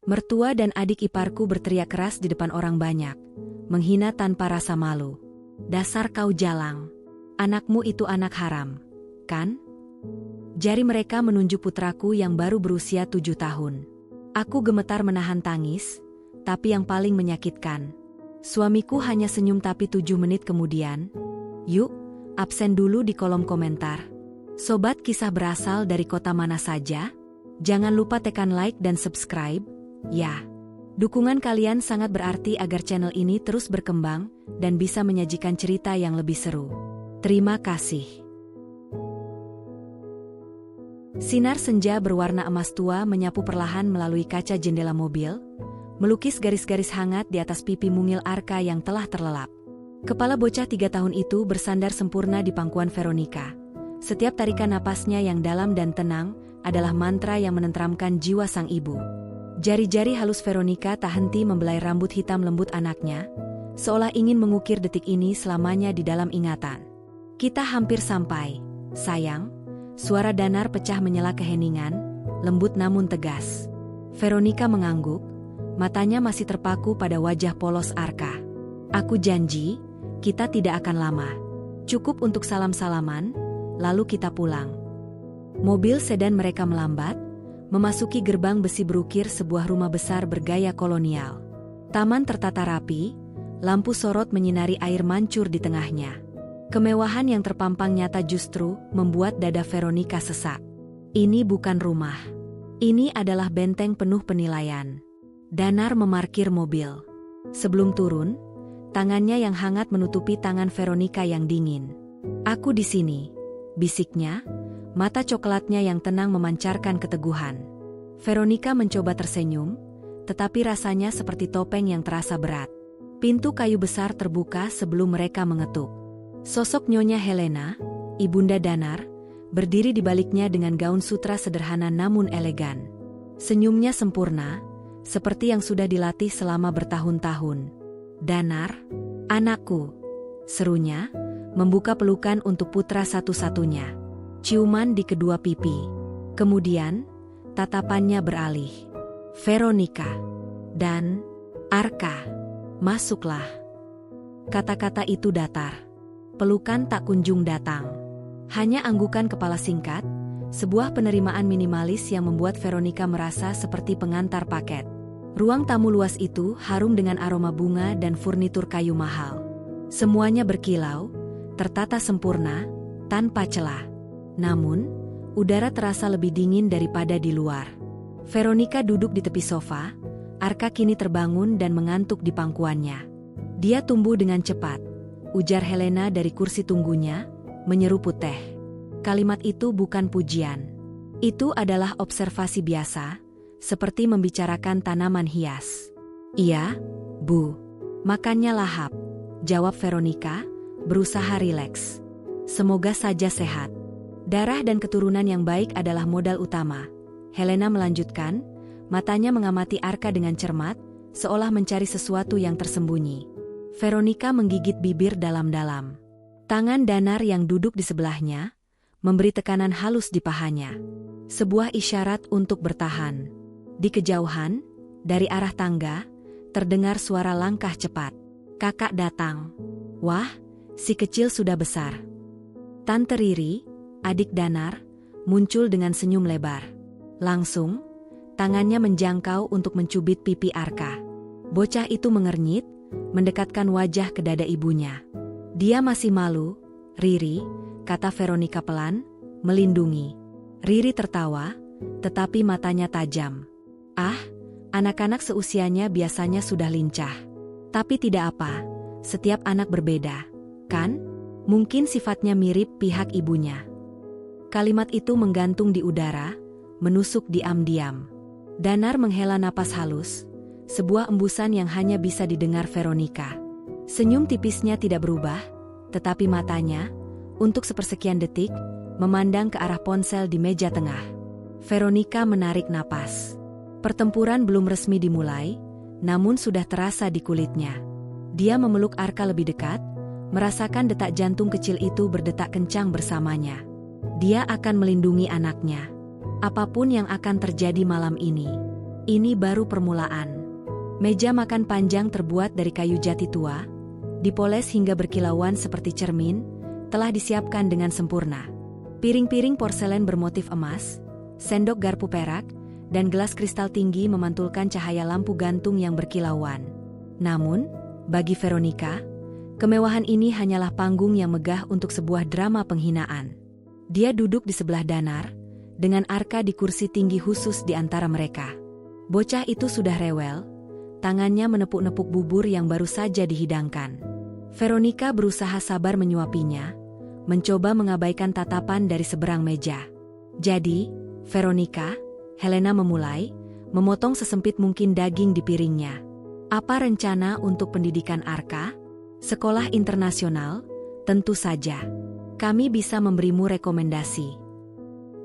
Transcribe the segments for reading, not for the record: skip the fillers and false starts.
Mertua dan adik iparku berteriak keras di depan orang banyak, menghina tanpa rasa malu. Dasar kau jalang. Anakmu itu anak haram, kan? Jari mereka menunjuk putraku yang baru berusia 7 tahun. Aku gemetar menahan tangis, tapi yang paling menyakitkan, suamiku hanya senyum tapi 7 menit kemudian, "Yuk, absen dulu di kolom komentar. Sobat kisah berasal dari kota mana saja? Jangan lupa tekan like dan subscribe, ya. Dukungan kalian sangat berarti agar channel ini terus berkembang dan bisa menyajikan cerita yang lebih seru. Terima kasih." Sinar senja berwarna emas tua menyapu perlahan melalui kaca jendela mobil, melukis garis-garis hangat di atas pipi mungil Arka yang telah terlelap. Kepala bocah 3 tahun itu bersandar sempurna di pangkuan Veronica. Setiap tarikan napasnya yang dalam dan tenang adalah mantra yang menenteramkan jiwa sang ibu. Jari-jari halus Veronica tak henti membelai rambut hitam lembut anaknya, seolah ingin mengukir detik ini selamanya di dalam ingatan. "Kita hampir sampai, sayang." Suara Danar pecah menyela keheningan, lembut namun tegas. Veronica mengangguk, matanya masih terpaku pada wajah polos Arka. "Aku janji, kita tidak akan lama. Cukup untuk salam-salaman, lalu kita pulang." Mobil sedan mereka melambat, memasuki gerbang besi berukir sebuah rumah besar bergaya kolonial. Taman tertata rapi, lampu sorot menyinari air mancur di tengahnya. Kemewahan yang terpampang nyata justru membuat dada Veronica sesak. Ini bukan rumah. Ini adalah benteng penuh penilaian. Danar memarkir mobil. Sebelum turun, tangannya yang hangat menutupi tangan Veronica yang dingin. "Aku di sini," bisiknya, mata coklatnya yang tenang memancarkan keteguhan. Veronica mencoba tersenyum, tetapi rasanya seperti topeng yang terasa berat. Pintu kayu besar terbuka sebelum mereka mengetuk. Sosok Nyonya Helena, ibunda Danar, berdiri di baliknya dengan gaun sutra sederhana namun elegan. Senyumnya sempurna, seperti yang sudah dilatih selama bertahun-tahun. "Danar, anakku," serunya, membuka pelukan untuk putra satu-satunya. Ciuman di kedua pipi. Kemudian, tatapannya beralih. "Veronica dan Arka, masuklah." Kata-kata itu datar. Pelukan tak kunjung datang. Hanya anggukan kepala singkat, sebuah penerimaan minimalis yang membuat Veronica merasa seperti pengantar paket. Ruang tamu luas itu harum dengan aroma bunga dan furnitur kayu mahal. Semuanya berkilau, tertata sempurna, tanpa celah. Namun, udara terasa lebih dingin daripada di luar. Veronica duduk di tepi sofa, Arka kini terbangun dan mengantuk di pangkuannya. "Dia tumbuh dengan cepat," ujar Helena dari kursi tunggunya, menyeruput teh. Kalimat itu bukan pujian. Itu adalah observasi biasa, seperti membicarakan tanaman hias. "Iya, Bu. Makannya lahap," jawab Veronica, berusaha rileks. "Semoga saja sehat. Darah dan keturunan yang baik adalah modal utama." Helena melanjutkan, matanya mengamati Arka dengan cermat, seolah mencari sesuatu yang tersembunyi. Veronica menggigit bibir dalam-dalam. Tangan Danar yang duduk di sebelahnya memberi tekanan halus di pahanya. Sebuah isyarat untuk bertahan. Di kejauhan, dari arah tangga, terdengar suara langkah cepat. "Kakak datang." Wah, si kecil sudah besar. Tante Riri, adik Danar, muncul dengan senyum lebar. Langsung, tangannya menjangkau untuk mencubit pipi Arka. Bocah itu mengernyit, mendekatkan wajah ke dada ibunya. "Dia masih malu, Riri," kata Veronica pelan, "melindungi." Riri tertawa, tetapi matanya tajam. "Ah, anak-anak seusianya biasanya sudah lincah. Tapi tidak apa, setiap anak berbeda, kan? Mungkin sifatnya mirip pihak ibunya." Kalimat itu menggantung di udara, menusuk diam-diam. Danar menghela napas halus, sebuah embusan yang hanya bisa didengar Veronica. Senyum tipisnya tidak berubah, tetapi matanya, untuk sepersekian detik, memandang ke arah ponsel di meja tengah. Veronica menarik napas. Pertempuran belum resmi dimulai, namun sudah terasa di kulitnya. Dia memeluk Arka lebih dekat, merasakan detak jantung kecil itu berdetak kencang bersamanya. Dia akan melindungi anaknya. Apapun yang akan terjadi malam ini. Ini baru permulaan. Meja makan panjang terbuat dari kayu jati tua, dipoles hingga berkilauan seperti cermin, telah disiapkan dengan sempurna. Piring-piring porselen bermotif emas, sendok garpu perak, dan gelas kristal tinggi memantulkan cahaya lampu gantung yang berkilauan. Namun, bagi Veronica, kemewahan ini hanyalah panggung yang megah untuk sebuah drama penghinaan. Dia duduk di sebelah Danar, dengan Arka di kursi tinggi khusus di antara mereka. Bocah itu sudah rewel, tangannya menepuk-nepuk bubur yang baru saja dihidangkan. Veronica berusaha sabar menyuapinya, mencoba mengabaikan tatapan dari seberang meja. Jadi, Veronica, Helena memulai, memotong sesempit mungkin daging di piringnya. Apa rencana untuk pendidikan Arka? Sekolah internasional? Tentu saja. Kami bisa memberimu rekomendasi.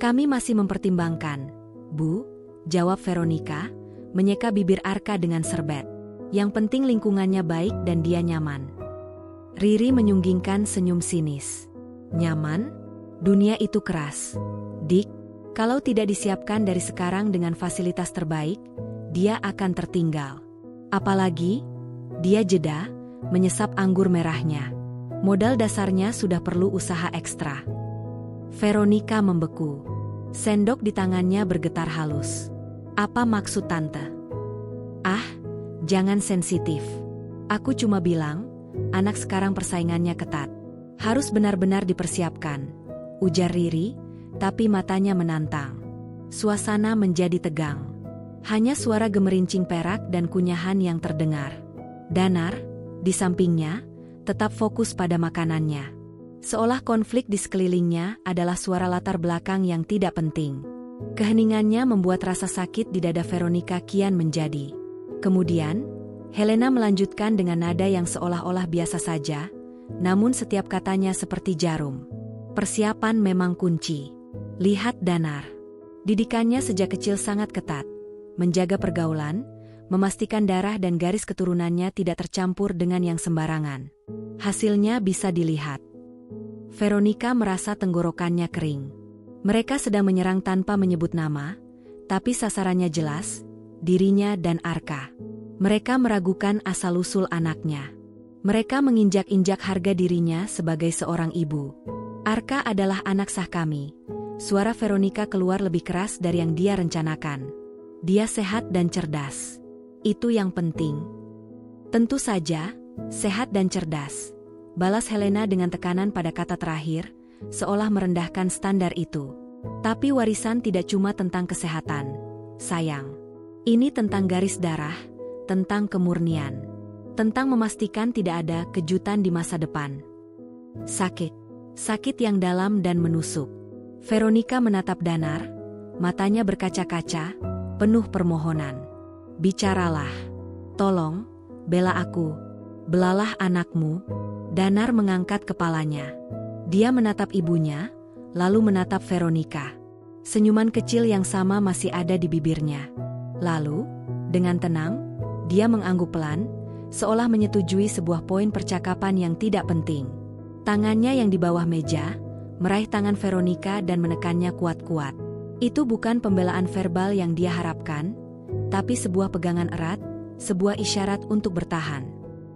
Kami masih mempertimbangkan, Bu, jawab Veronica, menyeka bibir Arka dengan serbet. Yang penting lingkungannya baik dan dia nyaman. Riri menyunggingkan senyum sinis. Nyaman? Dunia itu keras. Dik, kalau tidak disiapkan dari sekarang dengan fasilitas terbaik, dia akan tertinggal. Apalagi, dia jeda, menyesap anggur merahnya. Modal dasarnya sudah perlu usaha ekstra. Veronica membeku. Sendok di tangannya bergetar halus. Apa maksud tante? Ah, jangan sensitif. Aku cuma bilang, anak sekarang persaingannya ketat. Harus benar-benar dipersiapkan, ujar Riri, tapi matanya menantang. Suasana menjadi tegang. Hanya suara gemerincing perak dan kunyahan yang terdengar. Danar, di sampingnya, tetap fokus pada makanannya. Seolah konflik di sekelilingnya adalah suara latar belakang yang tidak penting. Keheningannya membuat rasa sakit di dada Veronica kian menjadi. Kemudian, Helena melanjutkan dengan nada yang seolah-olah biasa saja, namun setiap katanya seperti jarum. Persiapan memang kunci. Lihat Danar. Didikannya sejak kecil sangat ketat. Menjaga pergaulan, memastikan darah dan garis keturunannya tidak tercampur dengan yang sembarangan. Hasilnya bisa dilihat. Veronica merasa tenggorokannya kering. Mereka sedang menyerang tanpa menyebut nama, tapi sasarannya jelas, dirinya dan Arka. Mereka meragukan asal-usul anaknya. Mereka menginjak-injak harga dirinya sebagai seorang ibu. Arka adalah anak sah kami. Suara Veronica keluar lebih keras dari yang dia rencanakan. Dia sehat dan cerdas. Itu yang penting. Tentu saja, sehat dan cerdas. Balas Helena dengan tekanan pada kata terakhir, seolah merendahkan standar itu. Tapi warisan tidak cuma tentang kesehatan, sayang. Ini tentang garis darah, tentang kemurnian. Tentang memastikan tidak ada kejutan di masa depan. Sakit. Sakit yang dalam dan menusuk. Veronica menatap Danar, matanya berkaca-kaca, penuh permohonan. Bicaralah. Tolong, bela aku. Belalah anakmu. Danar mengangkat kepalanya. Dia menatap ibunya, lalu menatap Veronica. Senyuman kecil yang sama masih ada di bibirnya. Lalu, dengan tenang, dia mengangguk pelan, seolah menyetujui sebuah poin percakapan yang tidak penting. Tangannya yang di bawah meja, meraih tangan Veronica dan menekannya kuat-kuat. Itu bukan pembelaan verbal yang dia harapkan, tapi sebuah pegangan erat, sebuah isyarat untuk bertahan.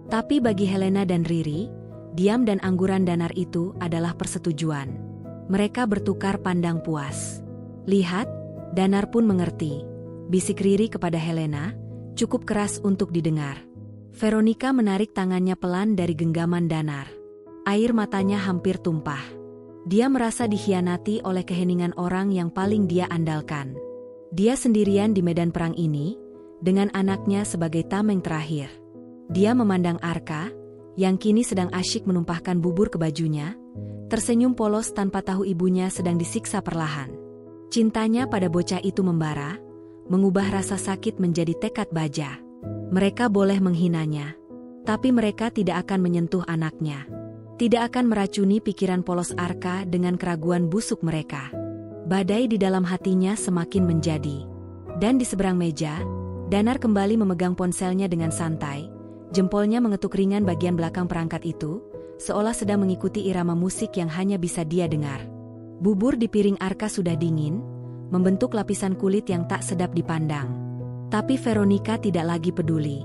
Tapi bagi Helena dan Riri, diam dan angguran Danar itu adalah persetujuan. Mereka bertukar pandang puas. Lihat, Danar pun mengerti. Bisik Riri kepada Helena, cukup keras untuk didengar. Veronica menarik tangannya pelan dari genggaman Danar. Air matanya hampir tumpah. Dia merasa dikhianati oleh keheningan orang yang paling dia andalkan. Dia sendirian di medan perang ini, dengan anaknya sebagai tameng terakhir. Dia memandang Arka, yang kini sedang asyik menumpahkan bubur ke bajunya, tersenyum polos tanpa tahu ibunya sedang disiksa perlahan. Cintanya pada bocah itu membara, mengubah rasa sakit menjadi tekad baja. Mereka boleh menghinanya, tapi mereka tidak akan menyentuh anaknya. Tidak akan meracuni pikiran polos Arka dengan keraguan busuk mereka. Badai di dalam hatinya semakin menjadi. Dan di seberang meja, Danar kembali memegang ponselnya dengan santai. Jempolnya mengetuk ringan bagian belakang perangkat itu, seolah sedang mengikuti irama musik yang hanya bisa dia dengar. Bubur di piring Arka sudah dingin, membentuk lapisan kulit yang tak sedap dipandang. Tapi Veronica tidak lagi peduli.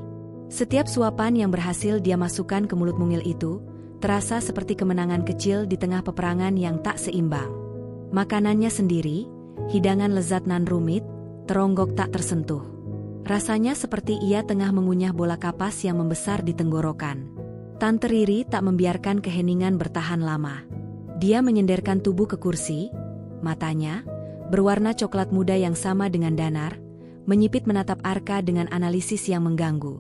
Setiap suapan yang berhasil dia masukkan ke mulut mungil itu, terasa seperti kemenangan kecil di tengah peperangan yang tak seimbang. Makanannya sendiri, hidangan lezat nan rumit, teronggok tak tersentuh. Rasanya seperti ia tengah mengunyah bola kapas yang membesar di tenggorokan. Tante Riri tak membiarkan keheningan bertahan lama. Dia menyenderkan tubuh ke kursi, matanya, berwarna coklat muda yang sama dengan Danar, menyipit menatap Arka dengan analisis yang mengganggu.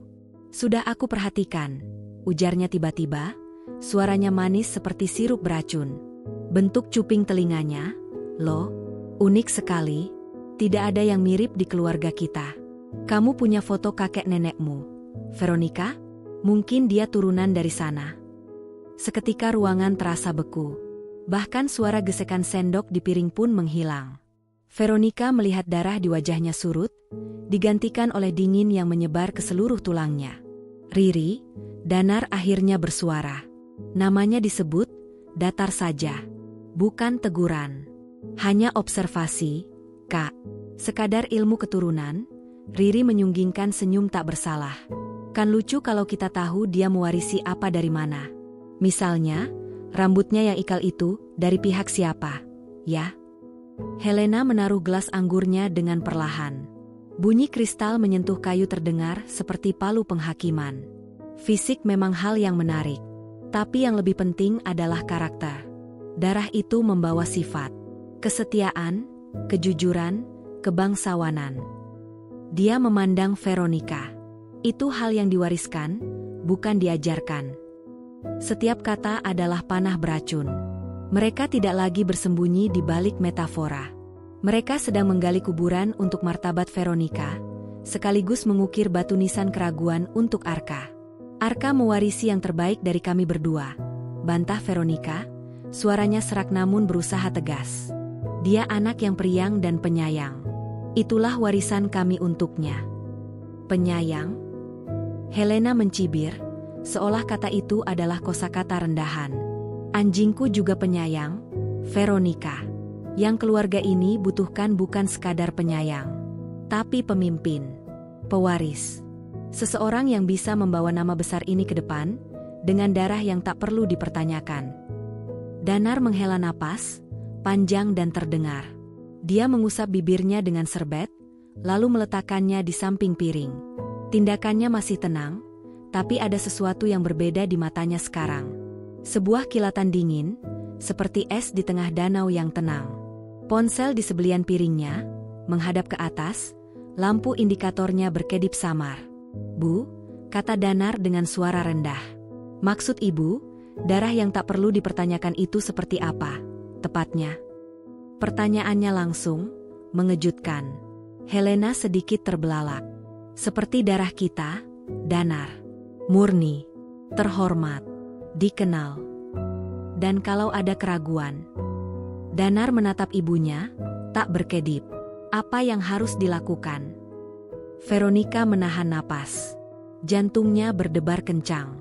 "Sudah aku perhatikan," ujarnya tiba-tiba, suaranya manis seperti sirup beracun. Bentuk cuping telinganya, "Loh, unik sekali, tidak ada yang mirip di keluarga kita. Kamu punya foto kakek nenekmu, Veronica? Mungkin dia turunan dari sana." Seketika ruangan terasa beku. Bahkan suara gesekan sendok di piring pun menghilang. Veronica melihat darah di wajahnya surut, digantikan oleh dingin yang menyebar ke seluruh tulangnya. "Riri," Danar akhirnya bersuara. Namanya disebut, datar saja. Bukan teguran. Hanya observasi, Kak. Sekadar ilmu keturunan. Riri menyunggingkan senyum tak bersalah. Kan lucu kalau kita tahu dia mewarisi apa dari mana. Misalnya, rambutnya yang ikal itu dari pihak siapa, ya? Helena menaruh gelas anggurnya dengan perlahan. Bunyi kristal menyentuh kayu terdengar seperti palu penghakiman. Fisik memang hal yang menarik, tapi yang lebih penting adalah karakter. Darah itu membawa sifat, kesetiaan, kejujuran, kebangsawanan. Dia memandang Veronica. Itu hal yang diwariskan, bukan diajarkan. Setiap kata adalah panah beracun. Mereka tidak lagi bersembunyi di balik metafora. Mereka sedang menggali kuburan untuk martabat Veronica, sekaligus mengukir batu nisan keraguan untuk Arka. "Arka mewarisi yang terbaik dari kami berdua," bantah Veronica, suaranya serak namun berusaha tegas. "Dia anak yang periang dan penyayang. Itulah warisan kami untuknya." "Penyayang?" Helena mencibir, seolah kata itu adalah kosakata rendahan. "Anjingku juga penyayang, Veronica. Yang keluarga ini butuhkan bukan sekadar penyayang, tapi pemimpin, pewaris. Seseorang yang bisa membawa nama besar ini ke depan, dengan darah yang tak perlu dipertanyakan." Danar menghela napas, panjang dan terdengar. Dia mengusap bibirnya dengan serbet, lalu meletakkannya di samping piring. Tindakannya masih tenang, tapi ada sesuatu yang berbeda di matanya sekarang. Sebuah kilatan dingin, seperti es di tengah danau yang tenang. Ponsel di sebelian piringnya, menghadap ke atas, lampu indikatornya berkedip samar. "Bu," kata Danar dengan suara rendah. "Maksud ibu, darah yang tak perlu dipertanyakan itu seperti apa, tepatnya?" Pertanyaannya langsung, mengejutkan. Helena sedikit terbelalak. "Seperti darah kita, Danar. Murni, terhormat, dikenal. Dan kalau ada keraguan..." Danar menatap ibunya, tak berkedip. Apa yang harus dilakukan? Veronica menahan napas. Jantungnya berdebar kencang.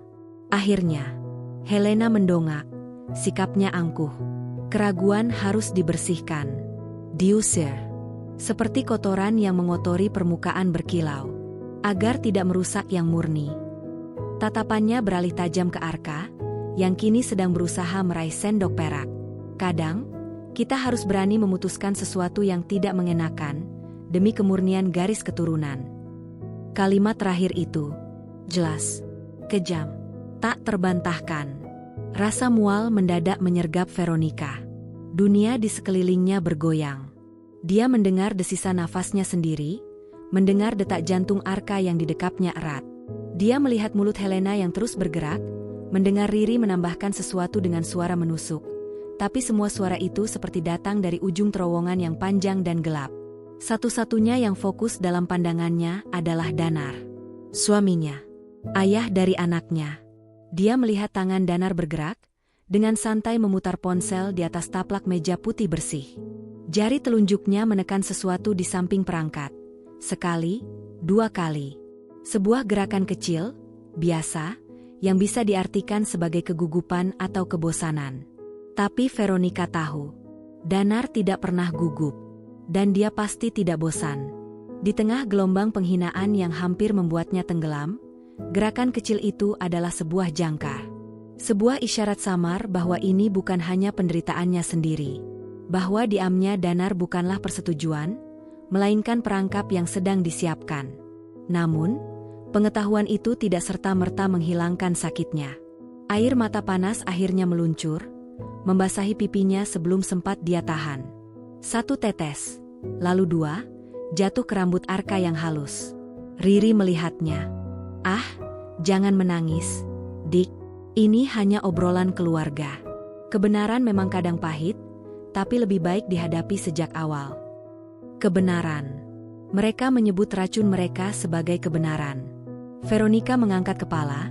Akhirnya, Helena mendongak, sikapnya angkuh. Keraguan harus dibersihkan. Diusir. Seperti kotoran yang mengotori permukaan berkilau. Agar tidak merusak yang murni. Tatapannya beralih tajam ke Arka, yang kini sedang berusaha meraih sendok perak. "Kadang, kita harus berani memutuskan sesuatu yang tidak mengenakan, demi kemurnian garis keturunan." Kalimat terakhir itu, jelas, kejam, tak terbantahkan. Rasa mual mendadak menyergap Veronica. Dunia di sekelilingnya bergoyang. Dia mendengar desisa nafasnya sendiri, mendengar detak jantung Arka yang didekapnya erat. Dia melihat mulut Helena yang terus bergerak, mendengar Riri menambahkan sesuatu dengan suara menusuk. Tapi semua suara itu seperti datang dari ujung terowongan yang panjang dan gelap. Satu-satunya yang fokus dalam pandangannya adalah Danar. Suaminya. Ayah dari anaknya. Dia melihat tangan Danar bergerak, dengan santai memutar ponsel di atas taplak meja putih bersih. Jari telunjuknya menekan sesuatu di samping perangkat. Sekali, dua kali. Sebuah gerakan kecil, biasa, yang bisa diartikan sebagai kegugupan atau kebosanan. Tapi Veronica tahu, Danar tidak pernah gugup, dan dia pasti tidak bosan. Di tengah gelombang penghinaan yang hampir membuatnya tenggelam, gerakan kecil itu adalah sebuah jangkar. Sebuah isyarat samar bahwa ini bukan hanya penderitaannya sendiri. Bahwa diamnya Danar bukanlah persetujuan, melainkan perangkap yang sedang disiapkan. Namun, pengetahuan itu tidak serta-merta menghilangkan sakitnya. Air mata panas akhirnya meluncur, membasahi pipinya sebelum sempat dia tahan. 1 tetes, lalu 2, jatuh ke rambut Arka yang halus. Riri melihatnya. "Ah, jangan menangis, Dik. Ini hanya obrolan keluarga. Kebenaran memang kadang pahit, tapi lebih baik dihadapi sejak awal." Kebenaran. Mereka menyebut racun mereka sebagai kebenaran. Veronica mengangkat kepala,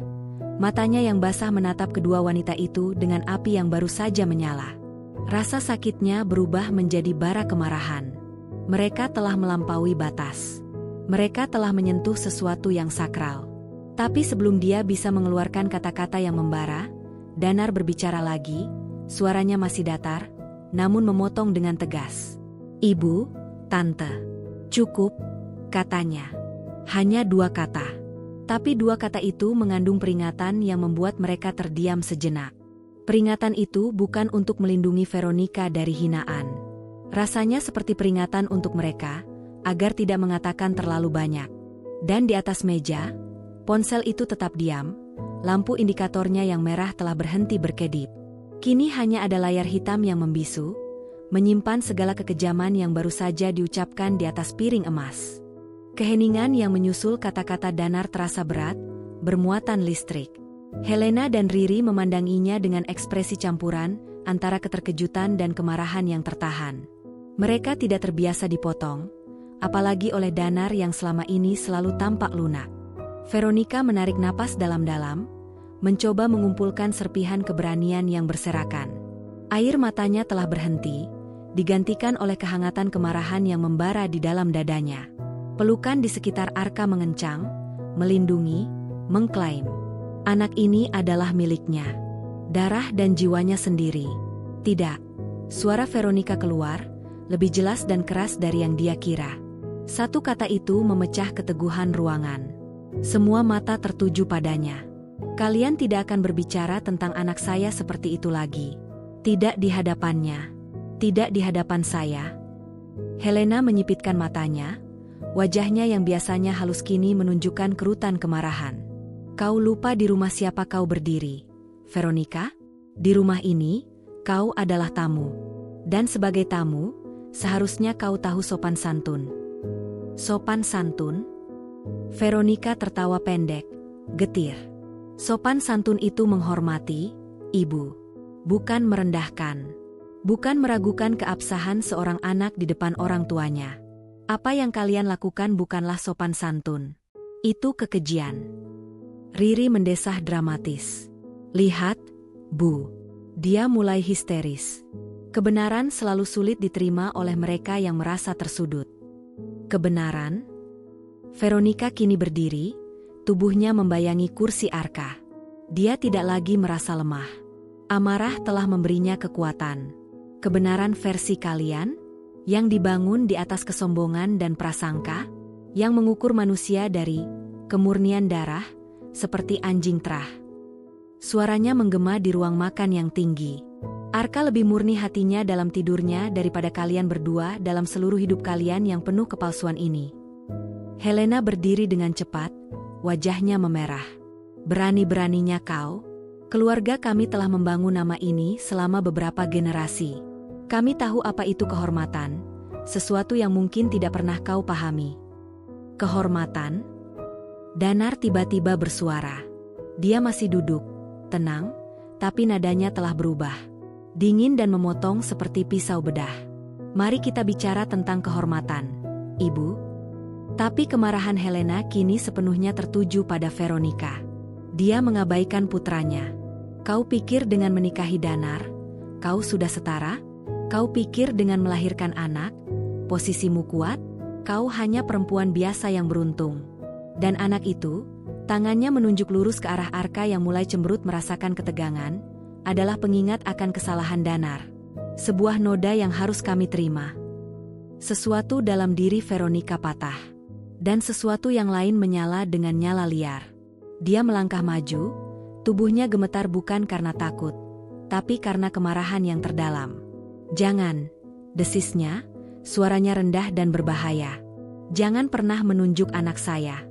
matanya yang basah menatap kedua wanita itu dengan api yang baru saja menyala. Rasa sakitnya berubah menjadi bara kemarahan. Mereka telah melampaui batas. Mereka telah menyentuh sesuatu yang sakral. Tapi sebelum dia bisa mengeluarkan kata-kata yang membara, Danar berbicara lagi, suaranya masih datar, namun memotong dengan tegas. "Ibu, Tante, cukup," katanya. Hanya 2 kata. Tapi 2 kata itu mengandung peringatan yang membuat mereka terdiam sejenak. Peringatan itu bukan untuk melindungi Veronica dari hinaan. Rasanya seperti peringatan untuk mereka, agar tidak mengatakan terlalu banyak. Dan di atas meja, ponsel itu tetap diam, lampu indikatornya yang merah telah berhenti berkedip. Kini hanya ada layar hitam yang membisu, menyimpan segala kekejaman yang baru saja diucapkan di atas piring emas. Keheningan yang menyusul kata-kata Danar terasa berat, bermuatan listrik. Helena dan Riri memandanginya dengan ekspresi campuran antara keterkejutan dan kemarahan yang tertahan. Mereka tidak terbiasa dipotong, apalagi oleh Danar yang selama ini selalu tampak lunak. Veronica menarik napas dalam-dalam, mencoba mengumpulkan serpihan keberanian yang berserakan. Air matanya telah berhenti, digantikan oleh kehangatan kemarahan yang membara di dalam dadanya. Pelukan di sekitar Arka mengencang, melindungi, mengklaim. Anak ini adalah miliknya. Darah dan jiwanya sendiri. Tidak. Suara Veronica keluar, lebih jelas dan keras dari yang dia kira. 1 kata itu memecah keteguhan ruangan. Semua mata tertuju padanya. "Kalian tidak akan berbicara tentang anak saya seperti itu lagi. Tidak di hadapannya. Tidak di hadapan saya." Helena menyipitkan matanya. Wajahnya yang biasanya halus kini menunjukkan kerutan kemarahan. "Kau lupa di rumah siapa kau berdiri, Veronica? Di rumah ini, kau adalah tamu. Dan sebagai tamu, seharusnya kau tahu sopan santun." "Sopan santun?" Veronica tertawa pendek, getir. "Sopan santun itu menghormati, Ibu. Bukan merendahkan. Bukan meragukan keabsahan seorang anak di depan orang tuanya. Apa yang kalian lakukan bukanlah sopan santun. Itu kekejian." Riri mendesah dramatis. "Lihat, Bu." Dia mulai histeris. Kebenaran selalu sulit diterima oleh mereka yang merasa tersudut. "Kebenaran?" Veronica kini berdiri, tubuhnya membayangi kursi Arka. Dia tidak lagi merasa lemah. Amarah telah memberinya kekuatan. "Kebenaran versi kalian? Yang dibangun di atas kesombongan dan prasangka, yang mengukur manusia dari kemurnian darah, seperti anjing terah." Suaranya menggema di ruang makan yang tinggi. "Arka lebih murni hatinya dalam tidurnya daripada kalian berdua dalam seluruh hidup kalian yang penuh kepalsuan ini." Helena berdiri dengan cepat, wajahnya memerah. "Berani-beraninya kau? Keluarga kami telah membangun nama ini selama beberapa generasi. Kami tahu apa itu kehormatan, sesuatu yang mungkin tidak pernah kau pahami." "Kehormatan?" Danar tiba-tiba bersuara. Dia masih duduk, tenang, tapi nadanya telah berubah. Dingin dan memotong seperti pisau bedah. "Mari kita bicara tentang kehormatan, Ibu." Tapi kemarahan Helena kini sepenuhnya tertuju pada Veronica. Dia mengabaikan putranya. "Kau pikir dengan menikahi Danar, kau sudah setara? Kau pikir dengan melahirkan anak, posisimu kuat? Kau hanya perempuan biasa yang beruntung." Dan anak itu, tangannya menunjuk lurus ke arah Arka yang mulai cemberut merasakan ketegangan, adalah pengingat akan kesalahan Danar. Sebuah noda yang harus kami terima. Sesuatu dalam diri Veronica patah. Dan sesuatu yang lain menyala dengan nyala liar. Dia melangkah maju, tubuhnya gemetar bukan karena takut, tapi karena kemarahan yang terdalam. "Jangan," desisnya, suaranya rendah dan berbahaya. "Jangan pernah menunjuk anak saya."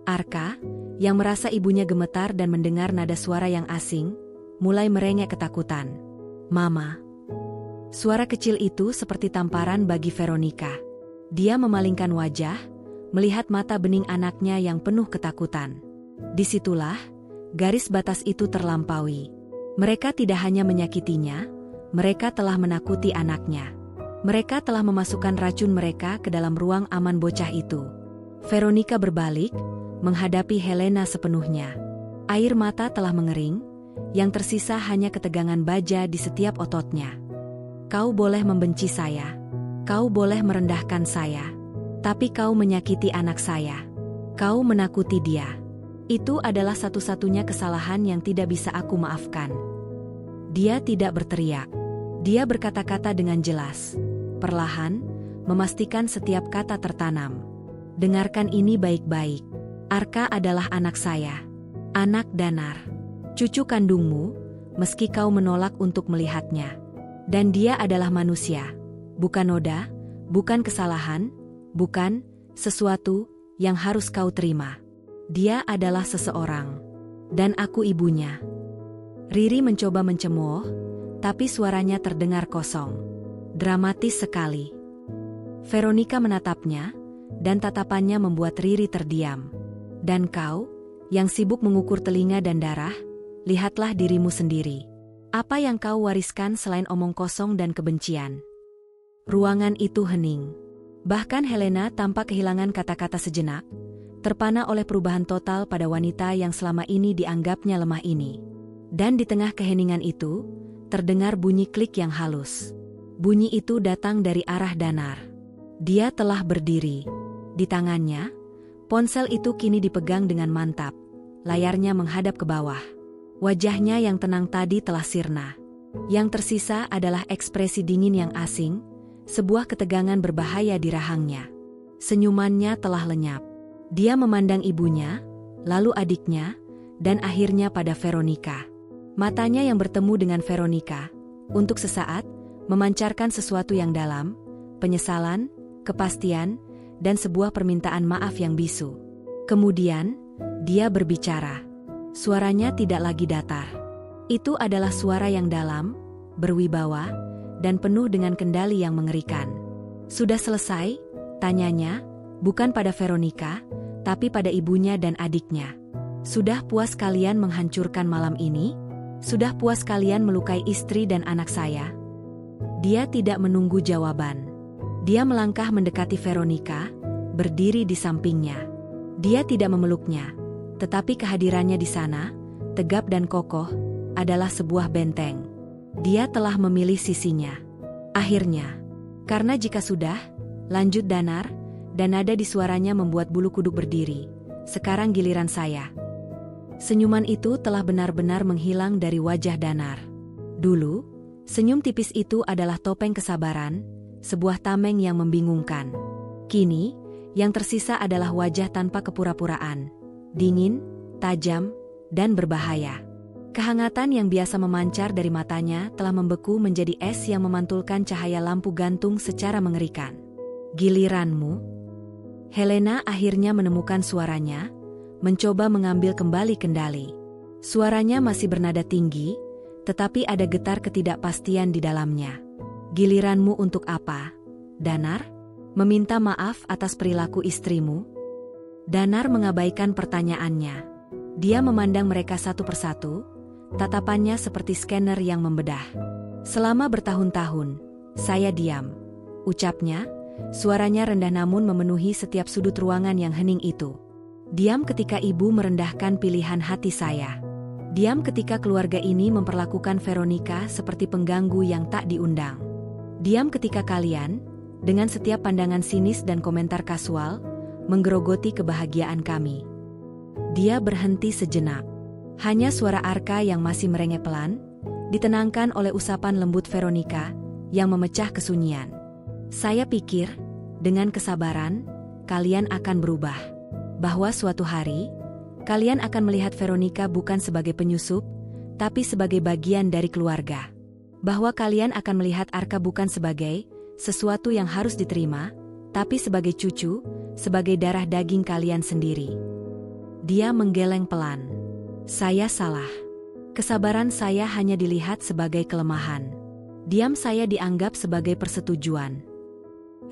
Arka, yang merasa ibunya gemetar dan mendengar nada suara yang asing, mulai merengek ketakutan. "Mama." Suara kecil itu seperti tamparan bagi Veronica. Dia memalingkan wajah, melihat mata bening anaknya yang penuh ketakutan. Disitulah, garis batas itu terlampaui. Mereka tidak hanya menyakitinya, mereka telah menakuti anaknya. Mereka telah memasukkan racun mereka ke dalam ruang aman bocah itu. Veronica berbalik, menghadapi Helena sepenuhnya. Air mata telah mengering, yang tersisa hanya ketegangan baja di setiap ototnya. "Kau boleh membenci saya. Kau boleh merendahkan saya. Tapi kau menyakiti anak saya. Kau menakuti dia. Itu adalah satu-satunya kesalahan yang tidak bisa aku maafkan." Dia tidak berteriak. Dia berkata-kata dengan jelas, perlahan, memastikan setiap kata tertanam. "Dengarkan ini baik-baik. Arka adalah anak saya. Anak Danar. Cucu kandungmu, meski kau menolak untuk melihatnya. Dan dia adalah manusia. Bukan noda, bukan kesalahan, bukan sesuatu yang harus kau terima. Dia adalah seseorang. Dan aku ibunya." Riri mencoba mencemooh, tapi suaranya terdengar kosong. Dramatis sekali. Veronica menatapnya, dan tatapannya membuat Riri terdiam. "Dan kau, yang sibuk mengukur telinga dan darah, lihatlah dirimu sendiri. Apa yang kau wariskan selain omong kosong dan kebencian?" Ruangan itu hening. Bahkan Helena tampak kehilangan kata-kata sejenak, terpana oleh perubahan total pada wanita yang selama ini dianggapnya lemah ini. Dan di tengah keheningan itu, terdengar bunyi klik yang halus. Bunyi itu datang dari arah Danar. Dia telah berdiri. Di tangannya, ponsel itu kini dipegang dengan mantap. Layarnya menghadap ke bawah. Wajahnya yang tenang tadi telah sirna. Yang tersisa adalah ekspresi dingin yang asing, sebuah ketegangan berbahaya di rahangnya. Senyumannya telah lenyap. Dia memandang ibunya, lalu adiknya, dan akhirnya pada Veronica. Matanya yang bertemu dengan Veronica, untuk sesaat, memancarkan sesuatu yang dalam, penyesalan, kepastian, dan sebuah permintaan maaf yang bisu. Kemudian, dia berbicara. Suaranya tidak lagi datar. Itu adalah suara yang dalam, berwibawa, dan penuh dengan kendali yang mengerikan. "Sudah selesai?" tanyanya, bukan pada Veronica, tapi pada ibunya dan adiknya. "Sudah puas kalian menghancurkan malam ini? Sudah puas kalian melukai istri dan anak saya?" Dia tidak menunggu jawaban. Dia melangkah mendekati Veronica, berdiri di sampingnya. Dia tidak memeluknya, tetapi kehadirannya di sana, tegap dan kokoh, adalah sebuah benteng. Dia telah memilih sisinya. Akhirnya, karena jika sudah, lanjut Danar, dan nada di suaranya membuat bulu kuduk berdiri. "Sekarang giliran saya." Senyuman itu telah benar-benar menghilang dari wajah Danar. Dulu, senyum tipis itu adalah topeng kesabaran, sebuah tameng yang membingungkan. Kini, yang tersisa adalah wajah tanpa kepura-puraan, dingin, tajam, dan berbahaya. Kehangatan yang biasa memancar dari matanya telah membeku menjadi es yang memantulkan cahaya lampu gantung secara mengerikan. "Giliranmu?" Helena akhirnya menemukan suaranya, mencoba mengambil kembali kendali. Suaranya masih bernada tinggi, tetapi ada getar ketidakpastian di dalamnya. "Giliranmu untuk apa, Danar? Meminta maaf atas perilaku istrimu?" Danar mengabaikan pertanyaannya. Dia memandang mereka satu persatu, tatapannya seperti scanner yang membedah. "Selama bertahun-tahun, saya diam," ucapnya, suaranya rendah namun memenuhi setiap sudut ruangan yang hening itu. "Diam ketika ibu merendahkan pilihan hati saya. Diam ketika keluarga ini memperlakukan Veronica seperti pengganggu yang tak diundang. Diam ketika kalian, dengan setiap pandangan sinis dan komentar kasual, menggerogoti kebahagiaan kami." Dia berhenti sejenak. Hanya suara Arka yang masih merengek pelan, ditenangkan oleh usapan lembut Veronica, yang memecah kesunyian. "Saya pikir, dengan kesabaran, kalian akan berubah. Bahwa suatu hari, kalian akan melihat Veronica bukan sebagai penyusup, tapi sebagai bagian dari keluarga. Bahwa kalian akan melihat Arka bukan sebagai sesuatu yang harus diterima, tapi sebagai cucu, sebagai darah daging kalian sendiri. Dia menggeleng pelan. Saya salah. Kesabaran saya hanya dilihat sebagai kelemahan. Diam saya dianggap sebagai persetujuan.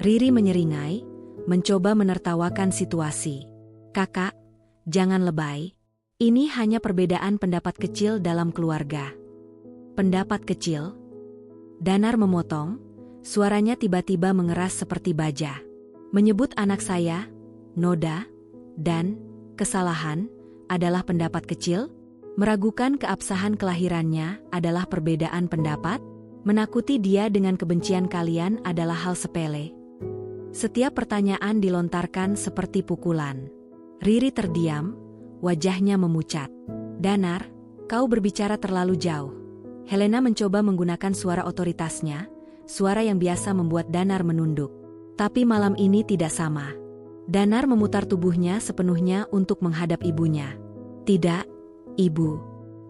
Riri menyeringai, mencoba menertawakan situasi. Kakak, jangan lebay. Ini hanya perbedaan pendapat kecil dalam keluarga. Pendapat kecil? Danar memotong, suaranya tiba-tiba mengeras seperti baja. Menyebut anak saya, noda, dan kesalahan adalah pendapat kecil? Meragukan keabsahan kelahirannya adalah perbedaan pendapat? Menakuti dia dengan kebencian kalian adalah hal sepele. Setiap pertanyaan dilontarkan seperti pukulan. Riri terdiam, wajahnya memucat. Danar, kau berbicara terlalu jauh. Helena mencoba menggunakan suara otoritasnya, suara yang biasa membuat Danar menunduk. Tapi malam ini tidak sama. Danar memutar tubuhnya sepenuhnya untuk menghadap ibunya. Tidak, Ibu.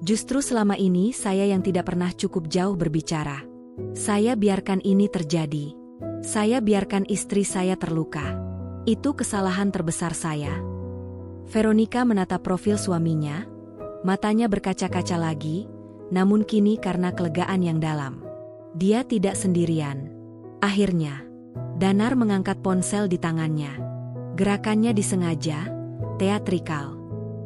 Justru selama ini saya yang tidak pernah cukup jauh berbicara. Saya biarkan ini terjadi. Saya biarkan istri saya terluka. Itu kesalahan terbesar saya. Veronica menatap profil suaminya, matanya berkaca-kaca lagi, namun kini karena kelegaan yang dalam. Dia tidak sendirian. Akhirnya, Danar mengangkat ponsel di tangannya. Gerakannya disengaja, teatrikal.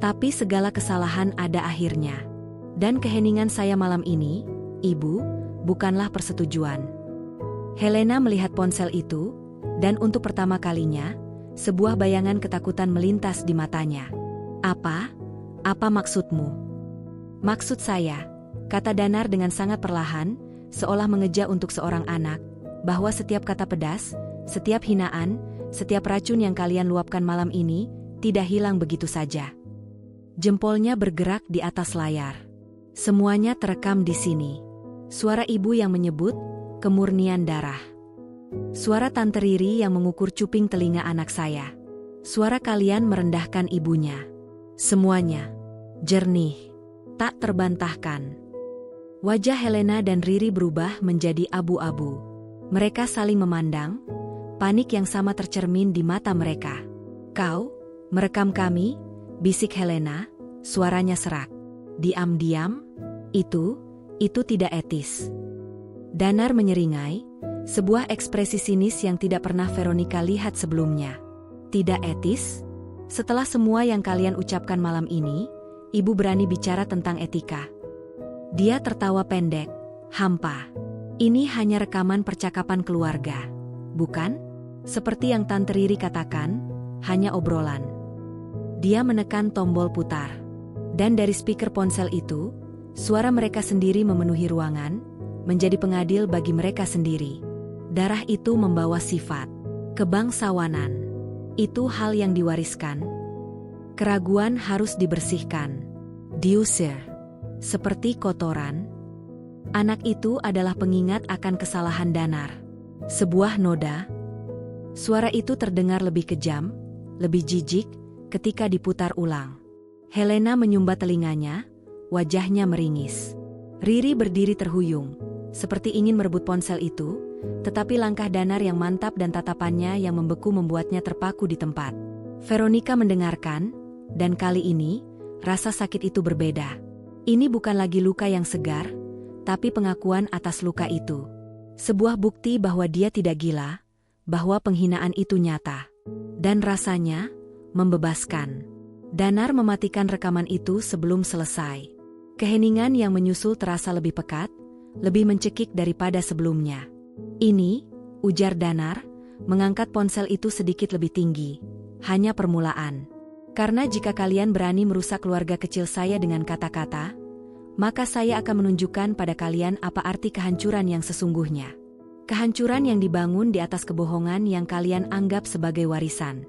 Tapi segala kesalahan ada akhirnya. Dan keheningan saya malam ini, Ibu, bukanlah persetujuan. Helena melihat ponsel itu, dan untuk pertama kalinya, sebuah bayangan ketakutan melintas di matanya. Apa? Apa maksudmu? Maksud saya, kata Danar dengan sangat perlahan, seolah mengeja untuk seorang anak, bahwa setiap kata pedas, setiap hinaan, setiap racun yang kalian luapkan malam ini, tidak hilang begitu saja. Jempolnya bergerak di atas layar. Semuanya terekam di sini. Suara ibu yang menyebut, kemurnian darah. Suara Tante Riri yang mengukur cuping telinga anak saya. Suara kalian merendahkan ibunya. Semuanya jernih, tak terbantahkan. Wajah Helena dan Riri berubah menjadi abu-abu. Mereka saling memandang, panik yang sama tercermin di mata mereka. Kau merekam kami? Bisik Helena, suaranya serak. Diam-diam? Itu tidak etis. Danar menyeringai, sebuah ekspresi sinis yang tidak pernah Veronica lihat sebelumnya. Tidak etis? Setelah semua yang kalian ucapkan malam ini, ibu berani bicara tentang etika. Dia tertawa pendek, hampa. Ini hanya rekaman percakapan keluarga, bukan? Seperti yang Tante Riri katakan, hanya obrolan. Dia menekan tombol putar. Dan dari speaker ponsel itu, suara mereka sendiri memenuhi ruangan, menjadi pengadil bagi mereka sendiri. Darah itu membawa sifat kebangsawanan. Itu hal yang diwariskan. Keraguan harus dibersihkan. Diusir. Seperti kotoran. Anak itu adalah pengingat akan kesalahan Danar. Sebuah noda. Suara itu terdengar lebih kejam, lebih jijik, ketika diputar ulang. Helena menyumbat telinganya, wajahnya meringis. Riri berdiri terhuyung, seperti ingin merebut ponsel itu, tetapi langkah Danar yang mantap dan tatapannya yang membeku membuatnya terpaku di tempat. Veronica mendengarkan, dan kali ini, rasa sakit itu berbeda. Ini bukan lagi luka yang segar, tapi pengakuan atas luka itu. Sebuah bukti bahwa dia tidak gila, bahwa penghinaan itu nyata. Dan rasanya membebaskan. Danar mematikan rekaman itu sebelum selesai. Keheningan yang menyusul terasa lebih pekat, lebih mencekik daripada sebelumnya. Ini, ujar Danar, mengangkat ponsel itu sedikit lebih tinggi. Hanya permulaan. Karena jika kalian berani merusak keluarga kecil saya dengan kata-kata, maka saya akan menunjukkan pada kalian apa arti kehancuran yang sesungguhnya. Kehancuran yang dibangun di atas kebohongan yang kalian anggap sebagai warisan.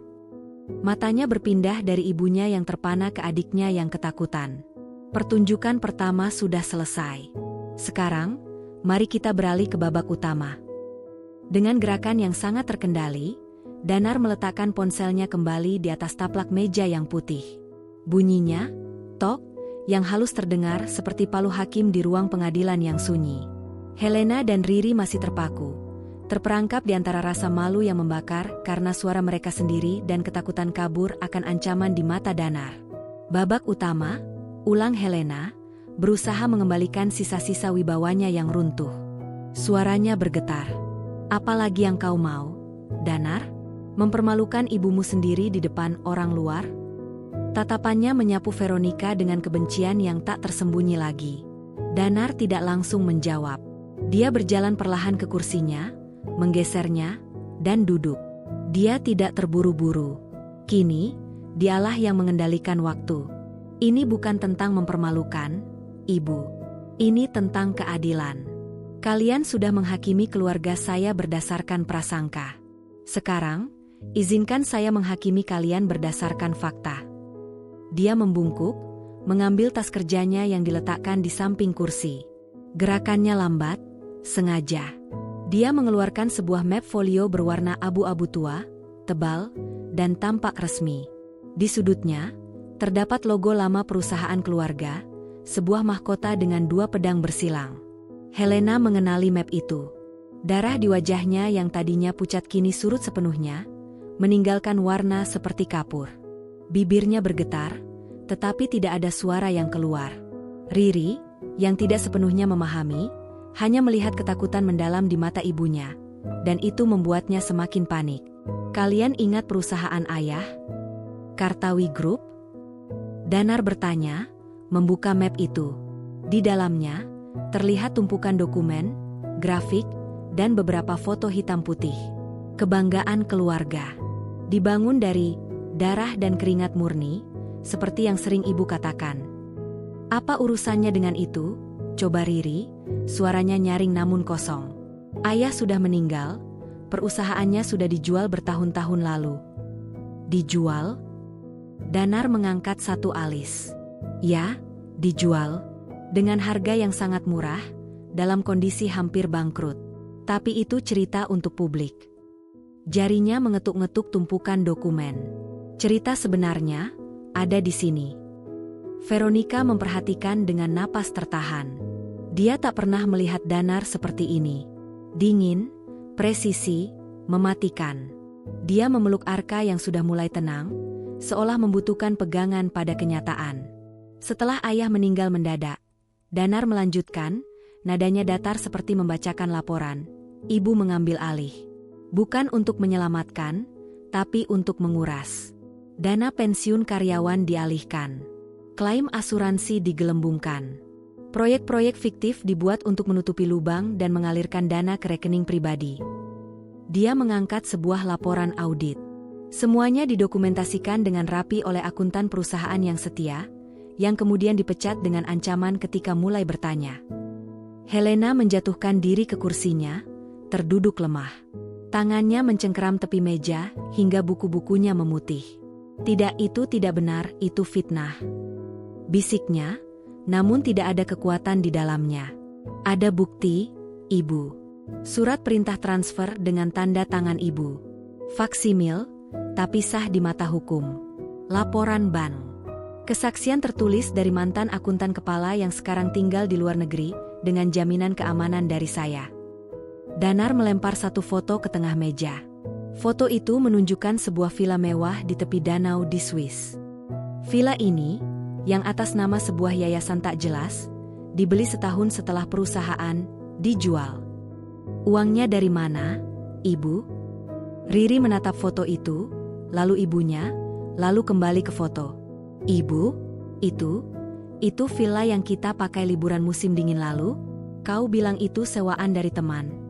Matanya berpindah dari ibunya yang terpana ke adiknya yang ketakutan. Pertunjukan pertama sudah selesai. Sekarang, mari kita beralih ke babak utama. Dengan gerakan yang sangat terkendali, Danar meletakkan ponselnya kembali di atas taplak meja yang putih. Bunyinya, tok, yang halus terdengar seperti palu hakim di ruang pengadilan yang sunyi. Helena dan Riri masih terpaku, terperangkap di antara rasa malu yang membakar karena suara mereka sendiri dan ketakutan kabur akan ancaman di mata Danar. Babak utama, ulang Helena, berusaha mengembalikan sisa-sisa wibawanya yang runtuh. Suaranya bergetar. Apalagi yang kau mau, Danar? Mempermalukan ibumu sendiri di depan orang luar? Tatapannya menyapu Veronica dengan kebencian yang tak tersembunyi lagi. Danar tidak langsung menjawab. Dia berjalan perlahan ke kursinya, menggesernya, dan duduk. Dia tidak terburu-buru. Kini, dialah yang mengendalikan waktu. Ini bukan tentang mempermalukan, Ibu. Ini tentang keadilan. Kalian sudah menghakimi keluarga saya berdasarkan prasangka. Sekarang, izinkan saya menghakimi kalian berdasarkan fakta. Dia membungkuk, mengambil tas kerjanya yang diletakkan di samping kursi. Gerakannya lambat, sengaja. Dia mengeluarkan sebuah map folio berwarna abu-abu tua, tebal, dan tampak resmi. Di sudutnya, terdapat logo lama perusahaan keluarga, sebuah mahkota dengan 2 pedang bersilang. Helena mengenali map itu. Darah di wajahnya yang tadinya pucat kini surut sepenuhnya, meninggalkan warna seperti kapur. Bibirnya bergetar, tetapi tidak ada suara yang keluar. Riri, yang tidak sepenuhnya memahami, hanya melihat ketakutan mendalam di mata ibunya, dan itu membuatnya semakin panik. Kalian ingat perusahaan ayah? Kartawi Group? Danar bertanya, membuka map itu. Di dalamnya, terlihat tumpukan dokumen, grafik, dan beberapa foto hitam putih. Kebanggaan keluarga. Dibangun dari darah dan keringat murni, seperti yang sering ibu katakan. Apa urusannya dengan itu? Coba Riri, suaranya nyaring namun kosong. Ayah sudah meninggal, perusahaannya sudah dijual bertahun-tahun lalu. Dijual? Danar mengangkat satu alis. Ya, dijual. Dengan harga yang sangat murah, dalam kondisi hampir bangkrut. Tapi itu cerita untuk publik. Jarinya mengetuk-ngetuk tumpukan dokumen. Cerita sebenarnya ada di sini. Veronica memperhatikan dengan napas tertahan. Dia tak pernah melihat Danar seperti ini. Dingin, presisi, mematikan. Dia memeluk Arka yang sudah mulai tenang, seolah membutuhkan pegangan pada kenyataan. Setelah ayah meninggal mendadak, Danar melanjutkan, nadanya datar seperti membacakan laporan. Ibu mengambil alih. Bukan untuk menyelamatkan, tapi untuk menguras. Dana pensiun karyawan dialihkan. Klaim asuransi digelembungkan. Proyek-proyek fiktif dibuat untuk menutupi lubang dan mengalirkan dana ke rekening pribadi. Dia mengangkat sebuah laporan audit. Semuanya didokumentasikan dengan rapi oleh akuntan perusahaan yang setia, yang kemudian dipecat dengan ancaman ketika mulai bertanya. Helena menjatuhkan diri ke kursinya, terduduk lemah. Tangannya mencengkeram tepi meja, hingga buku-bukunya memutih. Tidak, itu tidak benar, itu fitnah. Bisiknya, namun tidak ada kekuatan di dalamnya. Ada bukti, Ibu. Surat perintah transfer dengan tanda tangan Ibu. Faksimil, tapi sah di mata hukum. Laporan bank. Kesaksian tertulis dari mantan akuntan kepala yang sekarang tinggal di luar negeri, dengan jaminan keamanan dari saya. Danar melempar satu foto ke tengah meja. Foto itu menunjukkan sebuah villa mewah di tepi danau di Swiss. Villa ini, yang atas nama sebuah yayasan tak jelas, dibeli setahun setelah perusahaan dijual. Uangnya dari mana, Ibu? Riri menatap foto itu, lalu ibunya, lalu kembali ke foto. Ibu, itu villa yang kita pakai liburan musim dingin lalu? Kau bilang itu sewaan dari teman.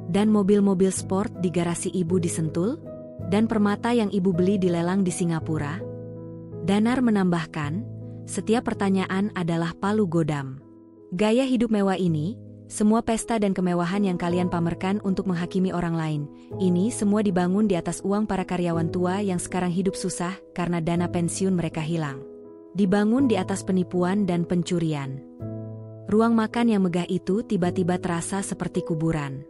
Dan mobil-mobil sport di garasi ibu di Sentul? Dan permata yang ibu beli di lelang di Singapura? Danar menambahkan, setiap pertanyaan adalah palu godam. Gaya hidup mewah ini, semua pesta dan kemewahan yang kalian pamerkan untuk menghakimi orang lain, ini semua dibangun di atas uang para karyawan tua yang sekarang hidup susah karena dana pensiun mereka hilang. Dibangun di atas penipuan dan pencurian. Ruang makan yang megah itu tiba-tiba terasa seperti kuburan.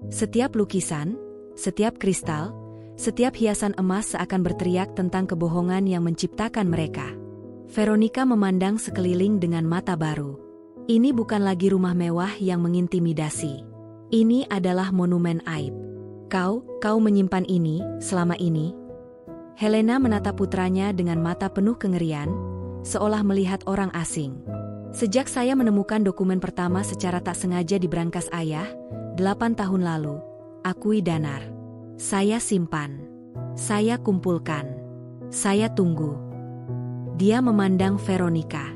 Setiap lukisan, setiap kristal, Setiap hiasan emas seakan berteriak tentang kebohongan yang menciptakan mereka. Veronica memandang sekeliling dengan mata baru. Ini bukan lagi rumah mewah yang mengintimidasi. Ini adalah monumen aib. Kau menyimpan ini selama ini? Helena menatap putranya dengan mata penuh kengerian, seolah melihat orang asing. Sejak saya menemukan dokumen pertama secara tak sengaja di brankas ayah, 8 tahun lalu, akui Danar. Saya simpan. Saya kumpulkan. Saya tunggu. Dia memandang Veronica.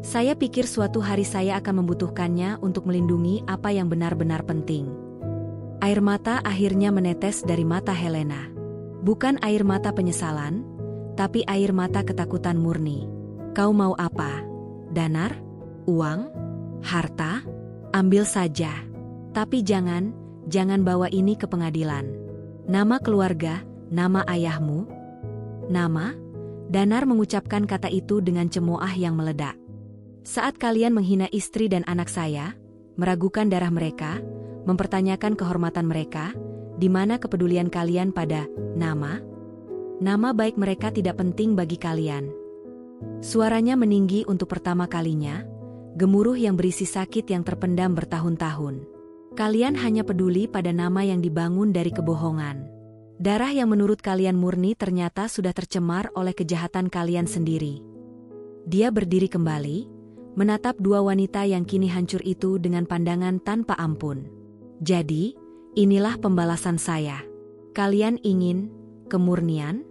Saya pikir suatu hari saya akan membutuhkannya untuk melindungi apa yang benar-benar penting. Air mata akhirnya menetes dari mata Helena. Bukan air mata penyesalan, tapi air mata ketakutan murni. Kau mau apa? Danar? Uang? Harta? Ambil saja. Tapi jangan bawa ini ke pengadilan. Nama keluarga, nama ayahmu? Nama? Danar mengucapkan kata itu dengan cemooh yang meledak. Saat kalian menghina istri dan anak saya, meragukan darah mereka, mempertanyakan kehormatan mereka, di mana kepedulian kalian pada nama? Nama baik mereka tidak penting bagi kalian. Suaranya meninggi untuk pertama kalinya, gemuruh yang berisi sakit yang terpendam bertahun-tahun. Kalian hanya peduli pada nama yang dibangun dari kebohongan. Darah yang menurut kalian murni ternyata sudah tercemar oleh kejahatan kalian sendiri. Dia berdiri kembali, menatap dua wanita yang kini hancur itu dengan pandangan tanpa ampun. Jadi, inilah pembalasan saya. Kalian ingin kemurnian?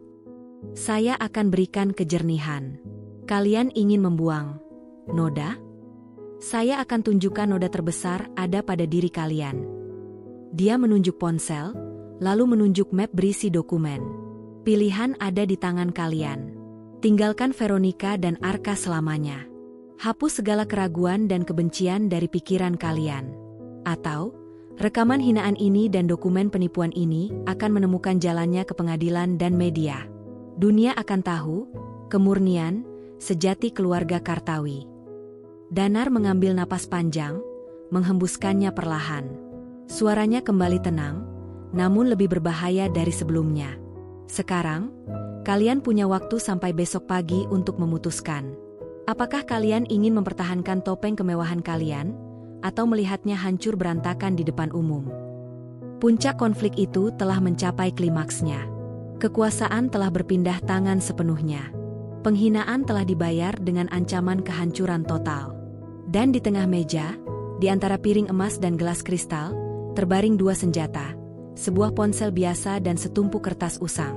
Saya akan berikan kejernihan. Kalian ingin membuang noda? Saya akan tunjukkan noda terbesar ada pada diri kalian. Dia menunjuk ponsel, lalu menunjuk map berisi dokumen. Pilihan ada di tangan kalian. Tinggalkan Veronica dan Arka selamanya. Hapus segala keraguan dan kebencian dari pikiran kalian. Atau, rekaman hinaan ini dan dokumen penipuan ini akan menemukan jalannya ke pengadilan dan media. Dunia akan tahu, kemurnian, sejati keluarga Kartawi. Danar mengambil napas panjang, menghembuskannya perlahan. Suaranya kembali tenang, namun lebih berbahaya dari sebelumnya. Sekarang, kalian punya waktu sampai besok pagi untuk memutuskan. Apakah kalian ingin mempertahankan topeng kemewahan kalian, atau melihatnya hancur berantakan di depan umum? Puncak konflik itu telah mencapai klimaksnya. Kekuasaan telah berpindah tangan sepenuhnya. Penghinaan telah dibayar dengan ancaman kehancuran total. Dan di tengah meja, di antara piring emas dan gelas kristal, terbaring dua senjata, sebuah ponsel biasa dan setumpuk kertas usang.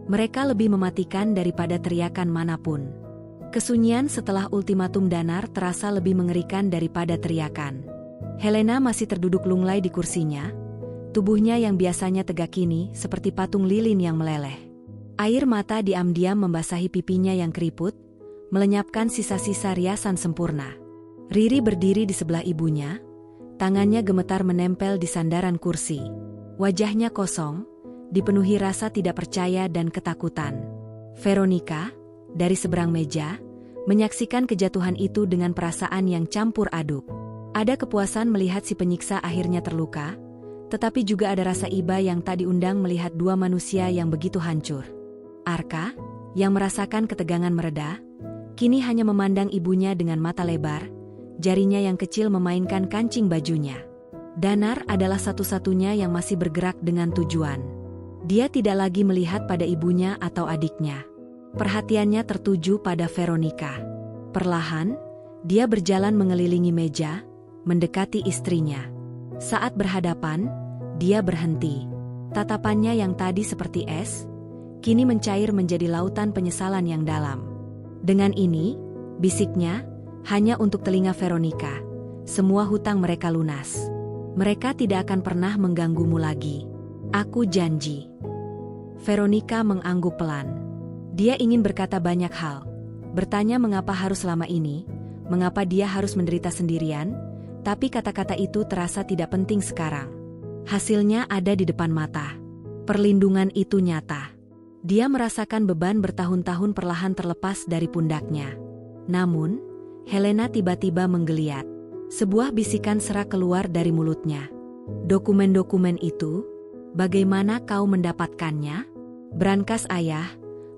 Mereka lebih mematikan daripada teriakan manapun. Kesunyian setelah ultimatum Danar terasa lebih mengerikan daripada teriakan. Helena masih terduduk lunglai di kursinya, tubuhnya yang biasanya tegak kini seperti patung lilin yang meleleh. Air mata diam-diam membasahi pipinya yang keriput, melenyapkan sisa-sisa riasan sempurna. Riri berdiri di sebelah ibunya, tangannya gemetar menempel di sandaran kursi. Wajahnya kosong, dipenuhi rasa tidak percaya dan ketakutan. Veronica, dari seberang meja, menyaksikan kejatuhan itu dengan perasaan yang campur aduk. Ada kepuasan melihat si penyiksa akhirnya terluka, tetapi juga ada rasa iba yang tak diundang melihat dua manusia yang begitu hancur. Arka, yang merasakan ketegangan mereda, kini hanya memandang ibunya dengan mata lebar, jarinya yang kecil memainkan kancing bajunya. Danar adalah satu-satunya yang masih bergerak dengan tujuan. Dia tidak lagi melihat pada ibunya atau adiknya. Perhatiannya tertuju pada Veronica. Perlahan, dia berjalan mengelilingi meja, mendekati istrinya. Saat berhadapan, dia berhenti. Tatapannya yang tadi seperti es, kini mencair menjadi lautan penyesalan yang dalam. Dengan ini, bisiknya, hanya untuk telinga Veronica, semua hutang mereka lunas. Mereka tidak akan pernah mengganggumu lagi. Aku janji. Veronica mengangguk pelan. Dia ingin berkata banyak hal. Bertanya mengapa harus lama ini, mengapa dia harus menderita sendirian, tapi kata-kata itu terasa tidak penting sekarang. Hasilnya ada di depan mata. Perlindungan itu nyata. Dia merasakan beban bertahun-tahun perlahan terlepas dari pundaknya. Namun, Helena tiba-tiba menggeliat. Sebuah bisikan serak keluar dari mulutnya. Dokumen-dokumen itu, bagaimana kau mendapatkannya? Brankas ayah,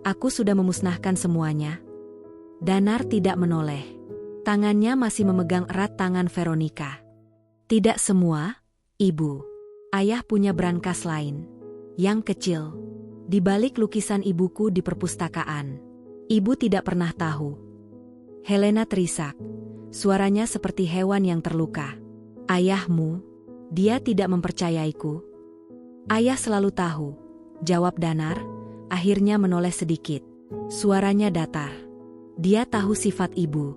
aku sudah memusnahkan semuanya. Danar tidak menoleh. Tangannya masih memegang erat tangan Veronica. Tidak semua, Ibu. Ayah punya brankas lain. Yang kecil. Di balik lukisan ibuku di perpustakaan. Ibu tidak pernah tahu. Helena terisak. Suaranya seperti hewan yang terluka. Ayahmu, dia tidak mempercayaiku. Ayah selalu tahu, jawab Danar, akhirnya menoleh sedikit. Suaranya datar. Dia tahu sifat ibu.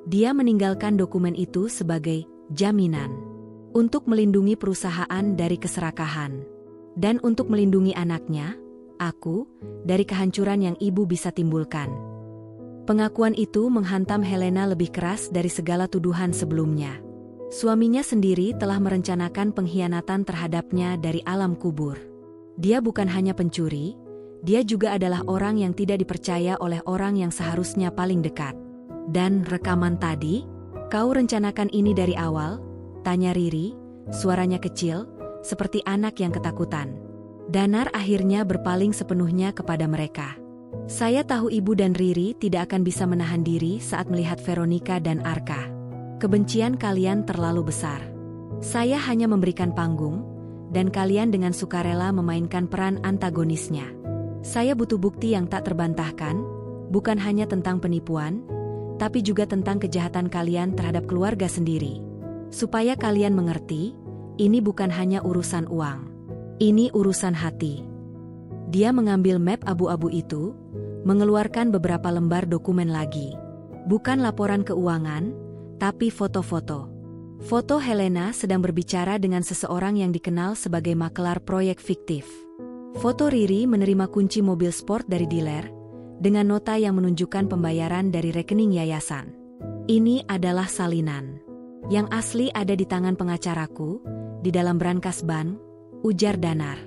Dia meninggalkan dokumen itu sebagai jaminan. Untuk melindungi perusahaan dari keserakahan. Dan untuk melindungi anaknya, aku, dari kehancuran yang ibu bisa timbulkan. Pengakuan itu menghantam Helena lebih keras dari segala tuduhan sebelumnya. Suaminya sendiri telah merencanakan pengkhianatan terhadapnya dari alam kubur. Dia bukan hanya pencuri, dia juga adalah orang yang tidak dipercaya oleh orang yang seharusnya paling dekat. Dan rekaman tadi, kau rencanakan ini dari awal? Tanya Riri, suaranya kecil, seperti anak yang ketakutan. Danar akhirnya berpaling sepenuhnya kepada mereka. Saya tahu ibu dan Riri tidak akan bisa menahan diri saat melihat Veronica dan Arka. Kebencian kalian terlalu besar. Saya hanya memberikan panggung, dan kalian dengan sukarela memainkan peran antagonisnya. Saya butuh bukti yang tak terbantahkan, bukan hanya tentang penipuan, tapi juga tentang kejahatan kalian terhadap keluarga sendiri. Supaya kalian mengerti, ini bukan hanya urusan uang. Ini urusan hati. Dia mengambil map abu-abu itu, mengeluarkan beberapa lembar dokumen lagi. Bukan laporan keuangan, tapi foto-foto. Foto Helena sedang berbicara dengan seseorang yang dikenal sebagai makelar proyek fiktif. Foto Riri menerima kunci mobil sport dari dealer, dengan nota yang menunjukkan pembayaran dari rekening yayasan. Ini adalah salinan. Yang asli ada di tangan pengacaraku, di dalam brankas ban, ujar Danar.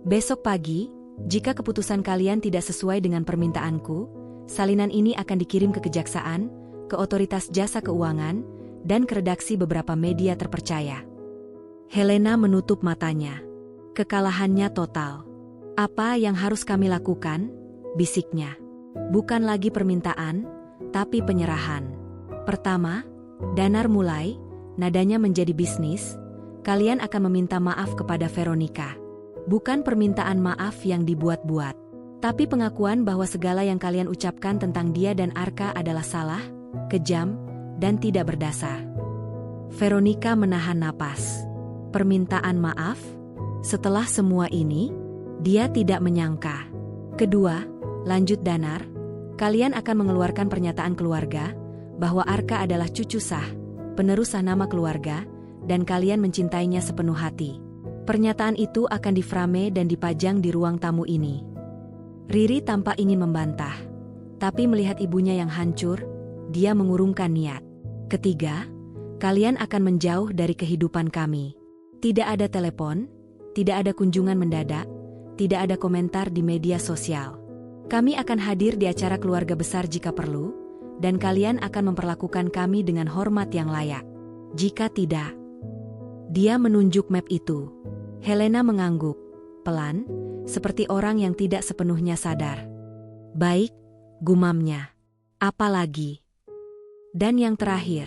Besok pagi, jika keputusan kalian tidak sesuai dengan permintaanku, salinan ini akan dikirim ke kejaksaan, ke otoritas jasa keuangan, dan ke redaksi beberapa media terpercaya. Helena menutup matanya. Kekalahannya total. Apa yang harus kami lakukan? Bisiknya. Bukan lagi permintaan, tapi penyerahan. Pertama, Danar mulai, nadanya menjadi bisnis, kalian akan meminta maaf kepada Veronica. Bukan permintaan maaf yang dibuat-buat, tapi pengakuan bahwa segala yang kalian ucapkan tentang dia dan Arka adalah salah, kejam, dan tidak berdasar. Veronica menahan napas. Permintaan maaf? Setelah semua ini, dia tidak menyangka. Kedua, lanjut Danar, kalian akan mengeluarkan pernyataan keluarga, bahwa Arka adalah cucu sah, penerus nama keluarga, dan kalian mencintainya sepenuh hati. Pernyataan itu akan diframe dan dipajang di ruang tamu ini. Riri tampak ingin membantah, tapi melihat ibunya yang hancur, dia mengurungkan niat. Ketiga, kalian akan menjauh dari kehidupan kami. Tidak ada telepon, tidak ada kunjungan mendadak, tidak ada komentar di media sosial. Kami akan hadir di acara keluarga besar jika perlu, dan kalian akan memperlakukan kami dengan hormat yang layak. Jika tidak, dia menunjuk map itu. Helena mengangguk, pelan, seperti orang yang tidak sepenuhnya sadar. Baik, gumamnya. Apalagi? Dan yang terakhir,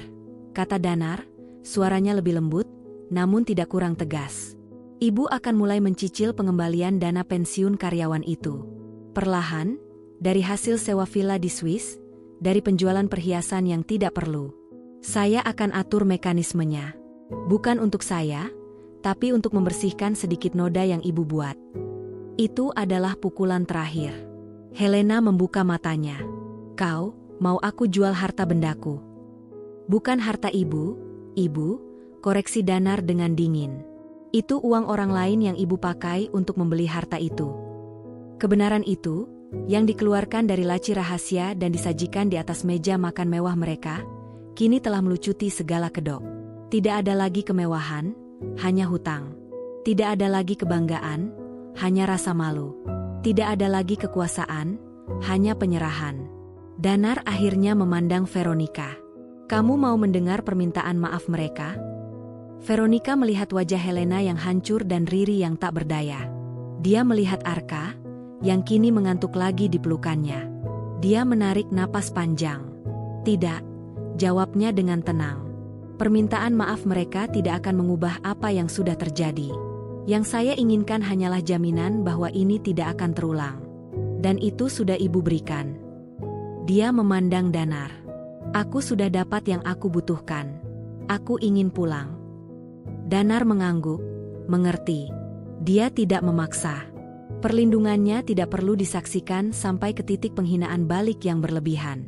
kata Danar, suaranya lebih lembut, namun tidak kurang tegas. Ibu akan mulai mencicil pengembalian dana pensiun karyawan itu. Perlahan, dari hasil sewa villa di Swiss, dari penjualan perhiasan yang tidak perlu. Saya akan atur mekanismenya. Bukan untuk saya, tapi untuk membersihkan sedikit noda yang ibu buat. Itu adalah pukulan terakhir. Helena membuka matanya. Kau, mau aku jual harta bendaku? Bukan harta ibu, koreksi Danar dengan dingin. Itu uang orang lain yang ibu pakai untuk membeli harta itu. Kebenaran itu, yang dikeluarkan dari laci rahasia dan disajikan di atas meja makan mewah mereka, kini telah melucuti segala kedok. Tidak ada lagi kemewahan, hanya hutang. Tidak ada lagi kebanggaan, hanya rasa malu. Tidak ada lagi kekuasaan, hanya penyerahan. Danar akhirnya memandang Veronica. Kamu mau mendengar permintaan maaf mereka? Veronica melihat wajah Helena yang hancur dan Riri yang tak berdaya. Dia melihat Arka, yang kini mengantuk lagi di pelukannya. Dia menarik napas panjang. "Tidak," jawabnya dengan tenang. "Permintaan maaf mereka tidak akan mengubah apa yang sudah terjadi. Yang saya inginkan hanyalah jaminan bahwa ini tidak akan terulang. Dan itu sudah ibu berikan." Dia memandang Danar. "Aku sudah dapat yang aku butuhkan. Aku ingin pulang." Danar mengangguk, mengerti. Dia tidak memaksa. Perlindungannya tidak perlu disaksikan sampai ke titik penghinaan balik yang berlebihan.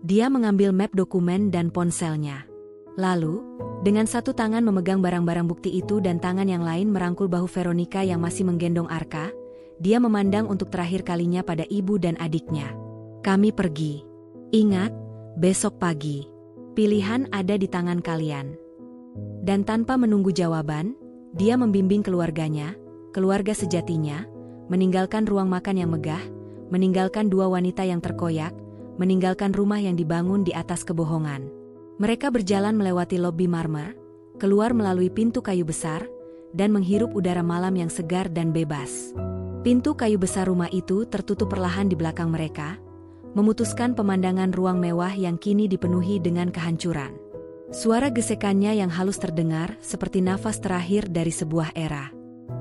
Dia mengambil map dokumen dan ponselnya. Lalu, dengan satu tangan memegang barang-barang bukti itu dan tangan yang lain merangkul bahu Veronica yang masih menggendong Arka, dia memandang untuk terakhir kalinya pada ibu dan adiknya. "Kami pergi. Ingat, besok pagi. Pilihan ada di tangan kalian." Dan tanpa menunggu jawaban, dia membimbing keluarganya, keluarga sejatinya, meninggalkan ruang makan yang megah, meninggalkan dua wanita yang terkoyak, meninggalkan rumah yang dibangun di atas kebohongan. Mereka berjalan melewati lobi marmer, keluar melalui pintu kayu besar, dan menghirup udara malam yang segar dan bebas. Pintu kayu besar rumah itu tertutup perlahan di belakang mereka, memutuskan pemandangan ruang mewah yang kini dipenuhi dengan kehancuran. Suara gesekannya yang halus terdengar seperti nafas terakhir dari sebuah era.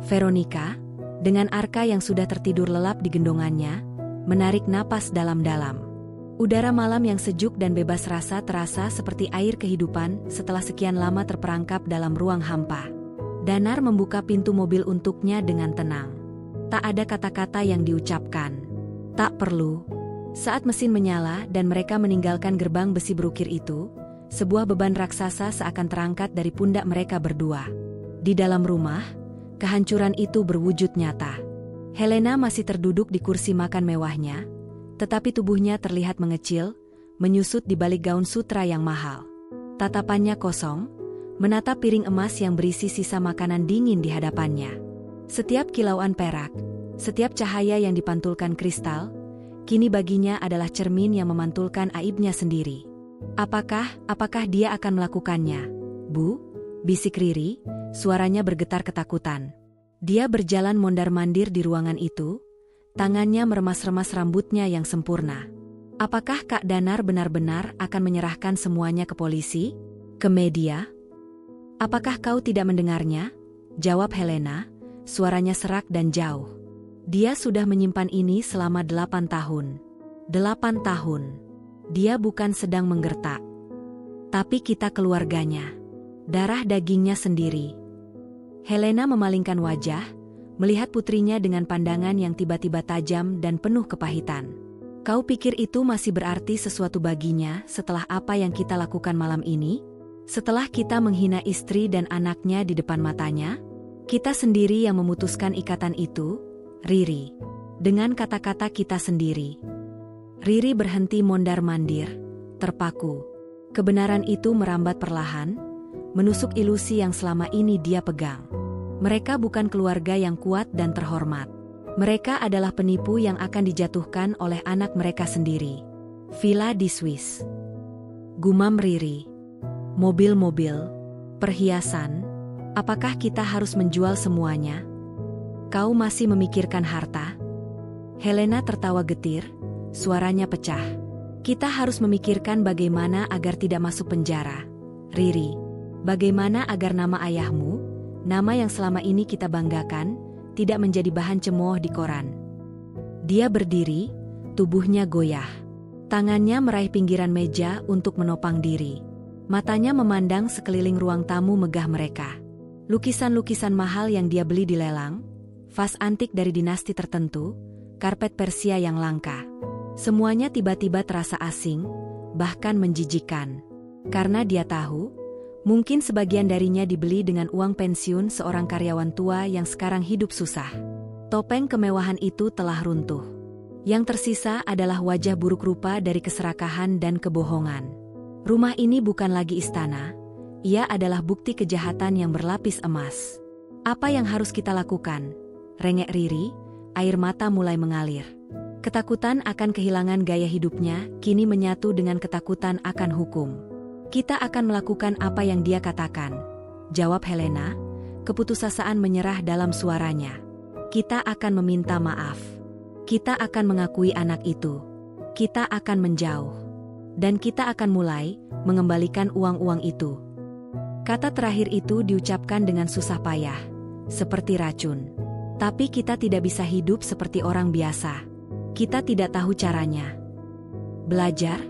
Veronica, dengan Arka yang sudah tertidur lelap di gendongannya, menarik napas dalam-dalam. Udara malam yang sejuk dan bebas rasa terasa seperti air kehidupan setelah sekian lama terperangkap dalam ruang hampa. Danar membuka pintu mobil untuknya dengan tenang. Tak ada kata-kata yang diucapkan. Tak perlu. Saat mesin menyala dan mereka meninggalkan gerbang besi berukir itu, sebuah beban raksasa seakan terangkat dari pundak mereka berdua. Di dalam rumah, kehancuran itu berwujud nyata. Helena masih terduduk di kursi makan mewahnya, tetapi tubuhnya terlihat mengecil, menyusut di balik gaun sutra yang mahal. Tatapannya kosong, menatap piring emas yang berisi sisa makanan dingin di hadapannya. Setiap kilauan perak, setiap cahaya yang dipantulkan kristal, kini baginya adalah cermin yang memantulkan aibnya sendiri. Apakah dia akan melakukannya? "Bu," bisik Riri, suaranya bergetar ketakutan. Dia berjalan mondar-mandir di ruangan itu, tangannya meremas-remas rambutnya yang sempurna. "Apakah Kak Danar benar-benar akan menyerahkan semuanya ke polisi? Ke media?" "Apakah kau tidak mendengarnya?" jawab Helena, suaranya serak dan jauh. "Dia sudah menyimpan ini selama 8 tahun. 8 tahun. Dia bukan sedang menggertak. Tapi kita keluarganya. Darah dagingnya sendiri." Helena memalingkan wajah, melihat putrinya dengan pandangan yang tiba-tiba tajam dan penuh kepahitan. "Kau pikir itu masih berarti sesuatu baginya setelah apa yang kita lakukan malam ini? Setelah kita menghina istri dan anaknya di depan matanya? Kita sendiri yang memutuskan ikatan itu, Riri. Dengan kata-kata kita sendiri." Riri berhenti mondar-mandir, terpaku. Kebenaran itu merambat perlahan, menusuk ilusi yang selama ini dia pegang. Mereka bukan keluarga yang kuat dan terhormat. Mereka adalah penipu yang akan dijatuhkan oleh anak mereka sendiri. "Villa di Swiss," gumam Riri. "Mobil-mobil, perhiasan, apakah kita harus menjual semuanya? Kau masih memikirkan harta?" Helena tertawa getir, suaranya pecah. "Kita harus memikirkan bagaimana agar tidak masuk penjara, Riri. Bagaimana agar nama ayahmu, nama yang selama ini kita banggakan, tidak menjadi bahan cemooh di koran." Dia berdiri, tubuhnya goyah. Tangannya meraih pinggiran meja untuk menopang diri. Matanya memandang sekeliling ruang tamu megah mereka. Lukisan-lukisan mahal yang dia beli di lelang, vas antik dari dinasti tertentu, karpet Persia yang langka. Semuanya tiba-tiba terasa asing, bahkan menjijikkan. Karena dia tahu, mungkin sebagian darinya dibeli dengan uang pensiun seorang karyawan tua yang sekarang hidup susah. Topeng kemewahan itu telah runtuh. Yang tersisa adalah wajah buruk rupa dari keserakahan dan kebohongan. Rumah ini bukan lagi istana, ia adalah bukti kejahatan yang berlapis emas. "Apa yang harus kita lakukan?" rengek Riri, air mata mulai mengalir. Ketakutan akan kehilangan gaya hidupnya kini menyatu dengan ketakutan akan hukum. "Kita akan melakukan apa yang dia katakan," jawab Helena, keputusasaan menyerah dalam suaranya. "Kita akan meminta maaf. Kita akan mengakui anak itu. Kita akan menjauh. Dan kita akan mulai mengembalikan uang-uang itu. Kata terakhir itu diucapkan dengan susah payah, seperti racun. Tapi kita tidak bisa hidup seperti orang biasa. Kita tidak tahu caranya. Belajar?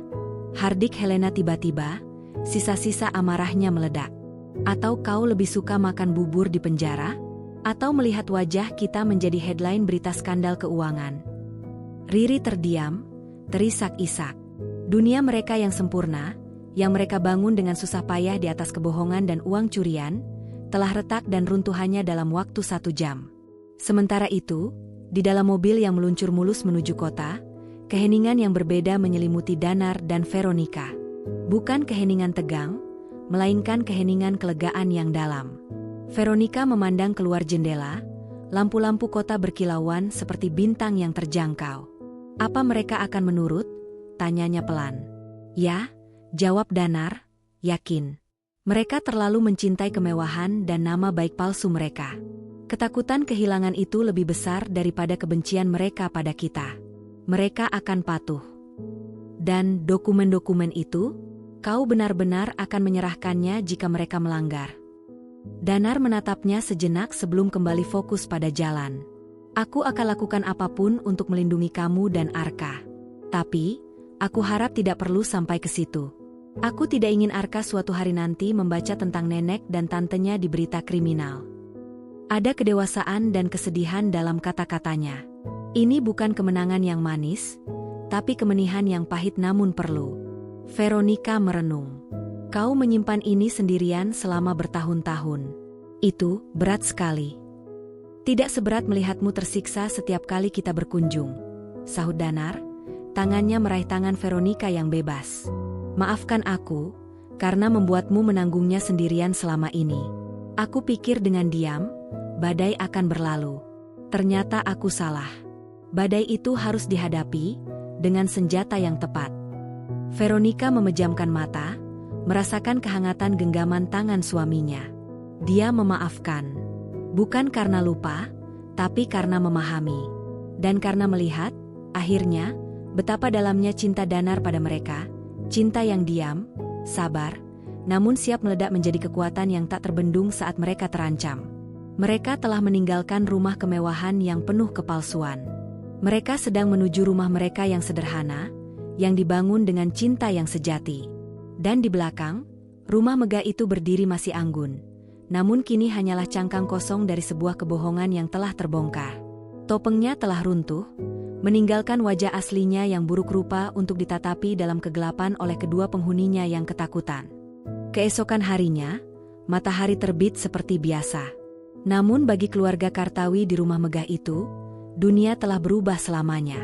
Hardik Helena tiba-tiba, sisa-sisa amarahnya meledak. Atau kau lebih suka makan bubur di penjara? Atau melihat wajah kita menjadi headline berita skandal keuangan? Riri terdiam, terisak-isak. Dunia mereka yang sempurna, yang mereka bangun dengan susah payah di atas kebohongan dan uang curian, telah retak dan runtuhannya dalam waktu 1 jam. Sementara itu, di dalam mobil yang meluncur mulus menuju kota, keheningan yang berbeda menyelimuti Danar dan Veronica. Bukan keheningan tegang, melainkan keheningan kelegaan yang dalam. Veronica memandang keluar jendela, lampu-lampu kota berkilauan seperti bintang yang terjangkau. Apa mereka akan menurut? Tanyanya pelan. Ya, jawab Danar, yakin. Mereka terlalu mencintai kemewahan dan nama baik palsu mereka. Ketakutan kehilangan itu lebih besar daripada kebencian mereka pada kita. Mereka akan patuh. Dan dokumen-dokumen itu, kau benar-benar akan menyerahkannya jika mereka melanggar. Danar menatapnya sejenak sebelum kembali fokus pada jalan. Aku akan lakukan apapun untuk melindungi kamu dan Arka. Tapi, aku harap tidak perlu sampai ke situ. Aku tidak ingin Arka suatu hari nanti membaca tentang nenek dan tantenya di berita kriminal. Ada kedewasaan dan kesedihan dalam kata-katanya. Ini bukan kemenangan yang manis, tapi kemenihan yang pahit namun perlu. Veronica merenung. Kau menyimpan ini sendirian selama bertahun-tahun. Itu berat sekali. Tidak seberat melihatmu tersiksa setiap kali kita berkunjung, sahut Danar, tangannya meraih tangan Veronica yang bebas. Maafkan aku, karena membuatmu menanggungnya sendirian selama ini. Aku pikir dengan diam, badai akan berlalu. Ternyata aku salah. Badai itu harus dihadapi, dengan senjata yang tepat. Veronica memejamkan mata, merasakan kehangatan genggaman tangan suaminya. Dia memaafkan. Bukan karena lupa, tapi karena memahami. Dan karena melihat, akhirnya, betapa dalamnya cinta Danar pada mereka, cinta yang diam, sabar, namun siap meledak menjadi kekuatan yang tak terbendung saat mereka terancam. Mereka telah meninggalkan rumah kemewahan yang penuh kepalsuan. Mereka sedang menuju rumah mereka yang sederhana, yang dibangun dengan cinta yang sejati. Dan di belakang, rumah megah itu berdiri masih anggun. Namun kini hanyalah cangkang kosong dari sebuah kebohongan yang telah terbongkar. Topengnya telah runtuh, meninggalkan wajah aslinya yang buruk rupa untuk ditatapi dalam kegelapan oleh kedua penghuninya yang ketakutan. Keesokan harinya, matahari terbit seperti biasa. Namun bagi keluarga Kartawi di rumah megah itu, dunia telah berubah selamanya.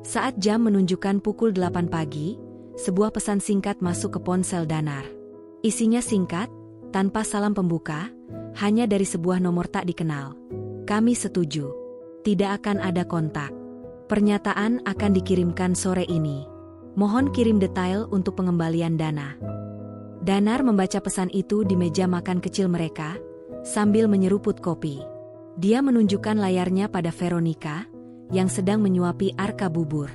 Saat jam menunjukkan pukul 8 pagi, sebuah pesan singkat masuk ke ponsel Danar. Isinya singkat, tanpa salam pembuka, hanya dari sebuah nomor tak dikenal. Kami setuju. Tidak akan ada kontak. Pernyataan akan dikirimkan sore ini. Mohon kirim detail untuk pengembalian dana. Danar membaca pesan itu di meja makan kecil mereka, sambil menyeruput kopi. Dia menunjukkan layarnya pada Veronica, yang sedang menyuapi Arka bubur.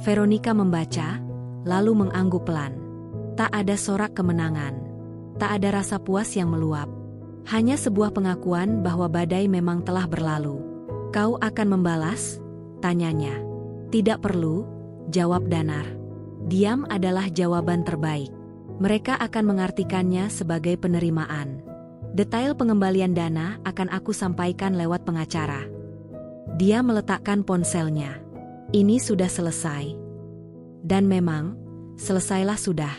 Veronica membaca, lalu mengangguk pelan. Tak ada sorak kemenangan. Tak ada rasa puas yang meluap. Hanya sebuah pengakuan bahwa badai memang telah berlalu. Kau akan membalas? Tanyanya. Tidak perlu, jawab Danar. Diam adalah jawaban terbaik. Mereka akan mengartikannya sebagai penerimaan. Detail pengembalian dana akan aku sampaikan lewat pengacara. Dia meletakkan ponselnya. Ini sudah selesai. Dan memang, selesailah sudah.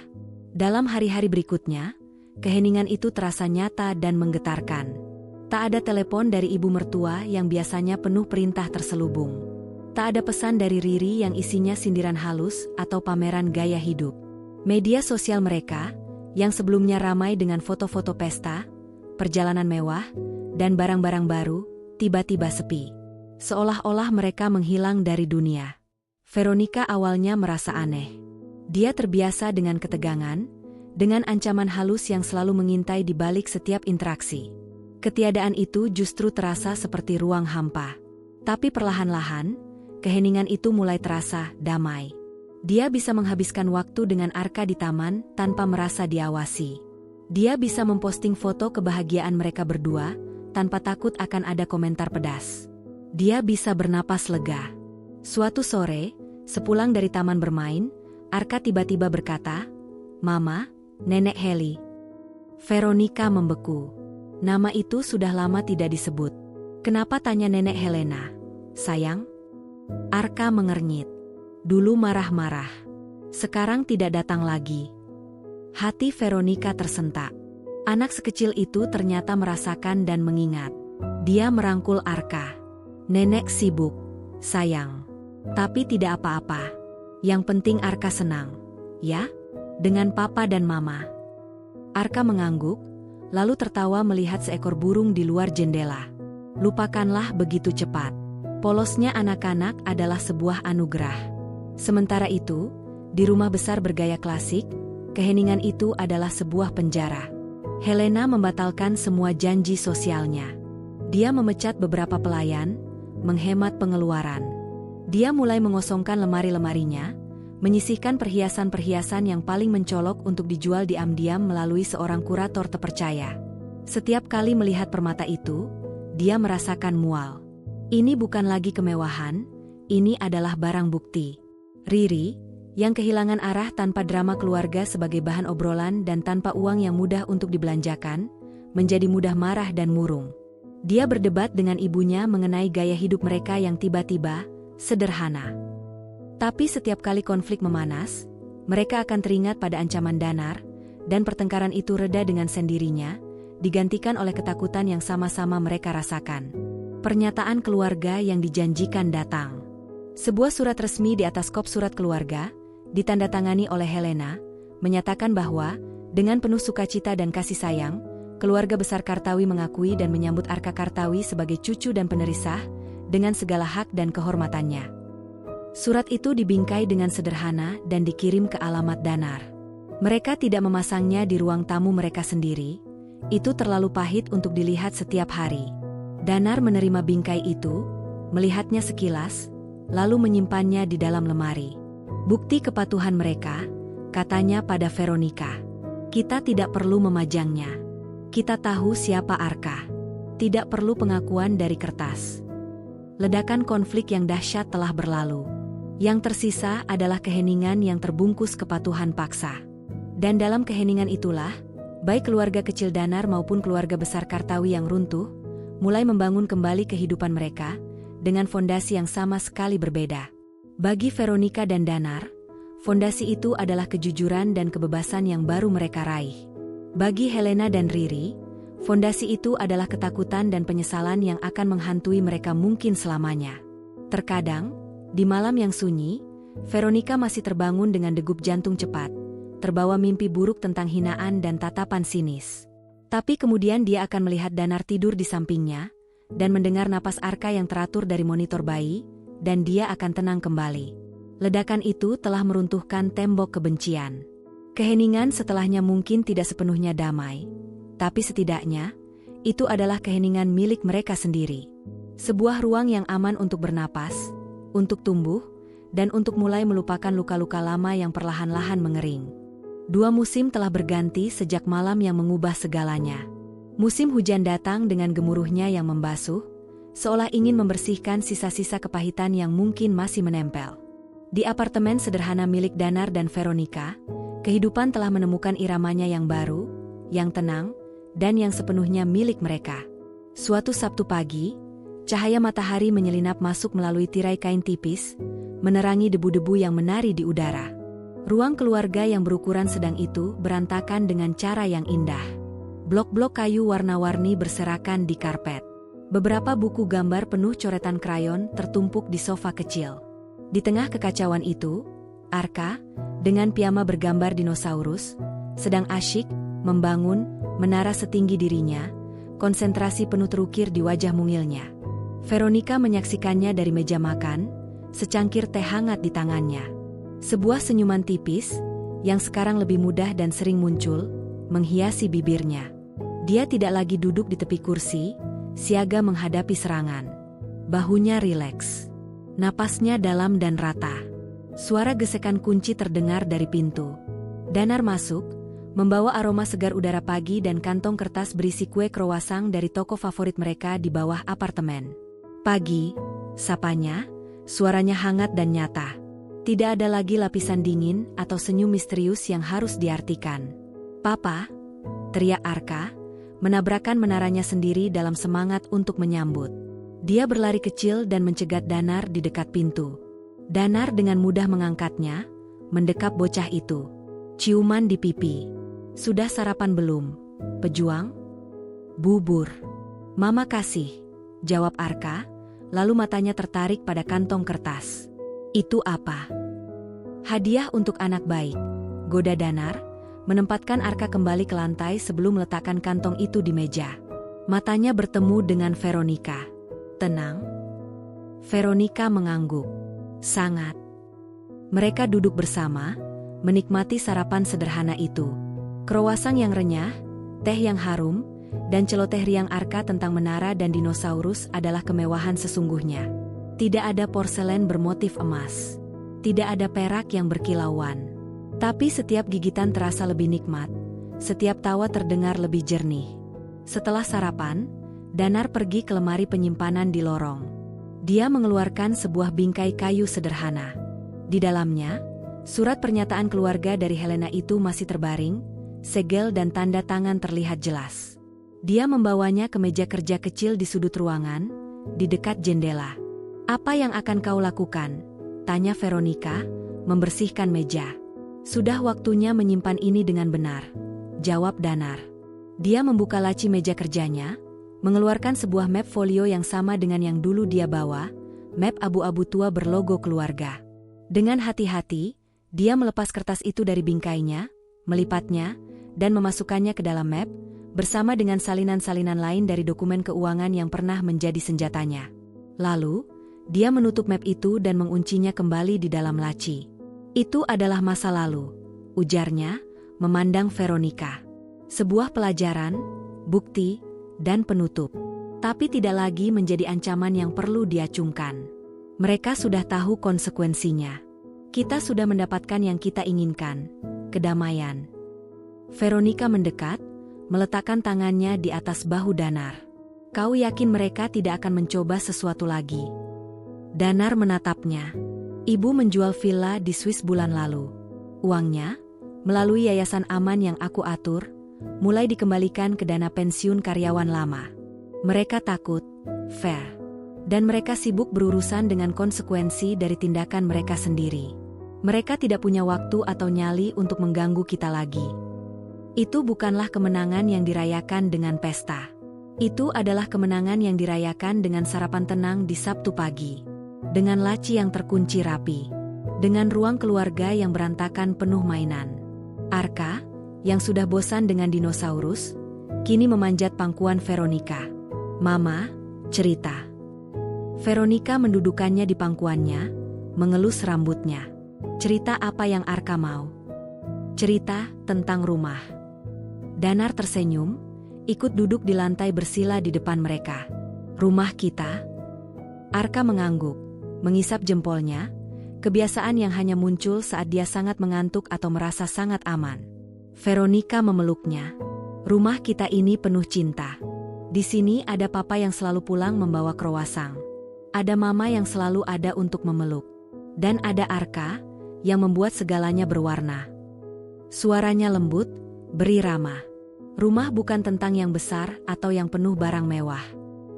Dalam hari-hari berikutnya, keheningan itu terasa nyata dan menggetarkan. Tak ada telepon dari ibu mertua yang biasanya penuh perintah terselubung. Tak ada pesan dari Riri yang isinya sindiran halus atau pameran gaya hidup. Media sosial mereka, yang sebelumnya ramai dengan foto-foto pesta, perjalanan mewah, dan barang-barang baru, tiba-tiba sepi. Seolah-olah mereka menghilang dari dunia. Veronica awalnya merasa aneh. Dia terbiasa dengan ketegangan, dengan ancaman halus yang selalu mengintai di balik setiap interaksi. Ketiadaan itu justru terasa seperti ruang hampa. Tapi perlahan-lahan, keheningan itu mulai terasa damai. Dia bisa menghabiskan waktu dengan Arka di taman tanpa merasa diawasi. Dia bisa memposting foto kebahagiaan mereka berdua tanpa takut akan ada komentar pedas. Dia bisa bernapas lega. Suatu sore, sepulang dari taman bermain, Arka tiba-tiba berkata, "Mama, Nenek Heli." Veronica membeku. Nama itu sudah lama tidak disebut. "Kenapa?" tanya Nenek Helena. "Sayang?" Arka mengernyit. Dulu marah-marah. Sekarang tidak datang lagi. Hati Veronica tersentak. Anak sekecil itu ternyata merasakan dan mengingat. Dia merangkul Arka. "Nenek sibuk, sayang. Tapi tidak apa-apa. Yang penting Arka senang. Ya? Dengan papa dan mama." Arka mengangguk, lalu tertawa melihat seekor burung di luar jendela. Lupakanlah begitu cepat. Polosnya anak-anak adalah sebuah anugerah. Sementara itu, di rumah besar bergaya klasik, keheningan itu adalah sebuah penjara. Helena membatalkan semua janji sosialnya. Dia memecat beberapa pelayan, menghemat pengeluaran. Dia mulai mengosongkan lemari-lemarinya, menyisihkan perhiasan-perhiasan yang paling mencolok untuk dijual diam-diam melalui seorang kurator terpercaya. Setiap kali melihat permata itu, dia merasakan mual. Ini bukan lagi kemewahan, ini adalah barang bukti. Riri, yang kehilangan arah tanpa drama keluarga sebagai bahan obrolan dan tanpa uang yang mudah untuk dibelanjakan, menjadi mudah marah dan murung. Dia berdebat dengan ibunya mengenai gaya hidup mereka yang tiba-tiba sederhana. Tapi setiap kali konflik memanas, mereka akan teringat pada ancaman Danar, dan pertengkaran itu reda dengan sendirinya, digantikan oleh ketakutan yang sama-sama mereka rasakan. Pernyataan keluarga yang dijanjikan datang. Sebuah surat resmi di atas kop surat keluarga, ditandatangani oleh Helena, menyatakan bahwa, dengan penuh sukacita dan kasih sayang, keluarga besar Kartawi mengakui dan menyambut Arka Kartawi sebagai cucu dan penerisah, dengan segala hak dan kehormatannya. Surat itu dibingkai dengan sederhana dan dikirim ke alamat Danar. Mereka tidak memasangnya di ruang tamu mereka sendiri, itu terlalu pahit untuk dilihat setiap hari. Danar menerima bingkai itu, melihatnya sekilas, lalu menyimpannya di dalam lemari. Bukti kepatuhan mereka, katanya pada Veronica. Kita tidak perlu memajangnya. Kita tahu siapa Arka. Tidak perlu pengakuan dari kertas. Ledakan konflik yang dahsyat telah berlalu. Yang tersisa adalah keheningan yang terbungkus kepatuhan paksa. Dan dalam keheningan itulah, baik keluarga kecil Danar maupun keluarga besar Kartawi yang runtuh, mulai membangun kembali kehidupan mereka, dengan fondasi yang sama sekali berbeda. Bagi Veronica dan Danar, fondasi itu adalah kejujuran dan kebebasan yang baru mereka raih. Bagi Helena dan Riri, fondasi itu adalah ketakutan dan penyesalan yang akan menghantui mereka mungkin selamanya. Terkadang, di malam yang sunyi, Veronica masih terbangun dengan degup jantung cepat, terbawa mimpi buruk tentang hinaan dan tatapan sinis. Tapi kemudian dia akan melihat Danar tidur di sampingnya, dan mendengar napas Arka yang teratur dari monitor bayi, dan dia akan tenang kembali. Ledakan itu telah meruntuhkan tembok kebencian. Keheningan setelahnya mungkin tidak sepenuhnya damai, tapi setidaknya, itu adalah keheningan milik mereka sendiri. Sebuah ruang yang aman untuk bernapas, untuk tumbuh, dan untuk mulai melupakan luka-luka lama yang perlahan-lahan mengering. 2 musim telah berganti sejak malam yang mengubah segalanya. Musim hujan datang dengan gemuruhnya yang membasuh, seolah ingin membersihkan sisa-sisa kepahitan yang mungkin masih menempel. Di apartemen sederhana milik Danar dan Veronica, kehidupan telah menemukan iramanya yang baru, yang tenang, dan yang sepenuhnya milik mereka. Suatu Sabtu pagi, cahaya matahari menyelinap masuk melalui tirai kain tipis, menerangi debu-debu yang menari di udara. Ruang keluarga yang berukuran sedang itu berantakan dengan cara yang indah. Blok-blok kayu warna-warni berserakan di karpet. Beberapa buku gambar penuh coretan krayon tertumpuk di sofa kecil. Di tengah kekacauan itu, Arka, dengan piyama bergambar dinosaurus, sedang asyik membangun menara setinggi dirinya, konsentrasi penuh terukir di wajah mungilnya. Veronica menyaksikannya dari meja makan, secangkir teh hangat di tangannya. Sebuah senyuman tipis, yang sekarang lebih mudah dan sering muncul, menghiasi bibirnya. Dia tidak lagi duduk di tepi kursi, siaga menghadapi serangan. Bahunya rileks. Napasnya dalam dan rata. Suara gesekan kunci terdengar dari pintu. Danar masuk, membawa aroma segar udara pagi dan kantong kertas berisi kue croissant dari toko favorit mereka di bawah apartemen. "Pagi," sapanya, suaranya hangat dan nyata. Tidak ada lagi lapisan dingin atau senyum misterius yang harus diartikan. "Papa," teriak Arka, menabrakkan menaranya sendiri dalam semangat untuk menyambut. Dia berlari kecil dan mencegat Danar di dekat pintu. Danar dengan mudah mengangkatnya, mendekap bocah itu. Ciuman di pipi. "Sudah sarapan belum, pejuang?" "Bubur. Mama kasih," jawab Arka, lalu matanya tertarik pada kantong kertas. "Itu apa?" "Hadiah untuk anak baik," goda Danar, menempatkan Arka kembali ke lantai sebelum meletakkan kantong itu di meja. Matanya bertemu dengan Veronica. "Tenang." Veronica mengangguk. "Sangat." Mereka duduk bersama, menikmati sarapan sederhana itu. Croissant yang renyah, teh yang harum, dan celoteh riang Arka tentang menara dan dinosaurus adalah kemewahan sesungguhnya. Tidak ada porselen bermotif emas. Tidak ada perak yang berkilauan. Tapi setiap gigitan terasa lebih nikmat. Setiap tawa terdengar lebih jernih. Setelah sarapan, Danar pergi ke lemari penyimpanan di lorong. Dia mengeluarkan sebuah bingkai kayu sederhana. Di dalamnya, surat pernyataan keluarga dari Helena itu masih terbaring, segel dan tanda tangan terlihat jelas. Dia membawanya ke meja kerja kecil di sudut ruangan, di dekat jendela. "Apa yang akan kau lakukan?" tanya Veronica, membersihkan meja. "Sudah waktunya menyimpan ini dengan benar," jawab Danar. Dia membuka laci meja kerjanya, mengeluarkan sebuah map folio yang sama dengan yang dulu dia bawa, map abu-abu tua berlogo keluarga. Dengan hati-hati, dia melepas kertas itu dari bingkainya, melipatnya, dan memasukkannya ke dalam map, bersama dengan salinan-salinan lain dari dokumen keuangan yang pernah menjadi senjatanya. Lalu, dia menutup map itu dan menguncinya kembali di dalam laci. "Itu adalah masa lalu," ujarnya, memandang Veronica. "Sebuah pelajaran, bukti, dan penutup. Tapi tidak lagi menjadi ancaman yang perlu diacungkan. Mereka sudah tahu konsekuensinya. Kita sudah mendapatkan yang kita inginkan, kedamaian." Veronica mendekat, meletakkan tangannya di atas bahu Danar. "Kau yakin mereka tidak akan mencoba sesuatu lagi?" Danar menatapnya. "Ibu menjual villa di Swiss bulan lalu. Uangnya, melalui yayasan aman yang aku atur, mulai dikembalikan ke dana pensiun karyawan lama. Mereka takut, Ver. Dan mereka sibuk berurusan dengan konsekuensi dari tindakan mereka sendiri. Mereka tidak punya waktu atau nyali untuk mengganggu kita lagi. Itu bukanlah kemenangan yang dirayakan dengan pesta. Itu adalah kemenangan yang dirayakan dengan sarapan tenang di Sabtu pagi. Dengan laci yang terkunci rapi. Dengan ruang keluarga yang berantakan penuh mainan. Arka, yang sudah bosan dengan dinosaurus, kini memanjat pangkuan Veronica. "Mama, cerita." Veronica mendudukannya di pangkuannya, mengelus rambutnya. "Cerita apa yang Arka mau?" "Cerita tentang rumah." Danar tersenyum, ikut duduk di lantai bersila di depan mereka. "Rumah kita?" Arka mengangguk, mengisap jempolnya, kebiasaan yang hanya muncul saat dia sangat mengantuk atau merasa sangat aman. Veronica memeluknya. "Rumah kita ini penuh cinta. Di sini ada papa yang selalu pulang membawa croissant. Ada mama yang selalu ada untuk memeluk. Dan ada Arka, yang membuat segalanya berwarna." Suaranya lembut, beri ramah. "Rumah bukan tentang yang besar atau yang penuh barang mewah.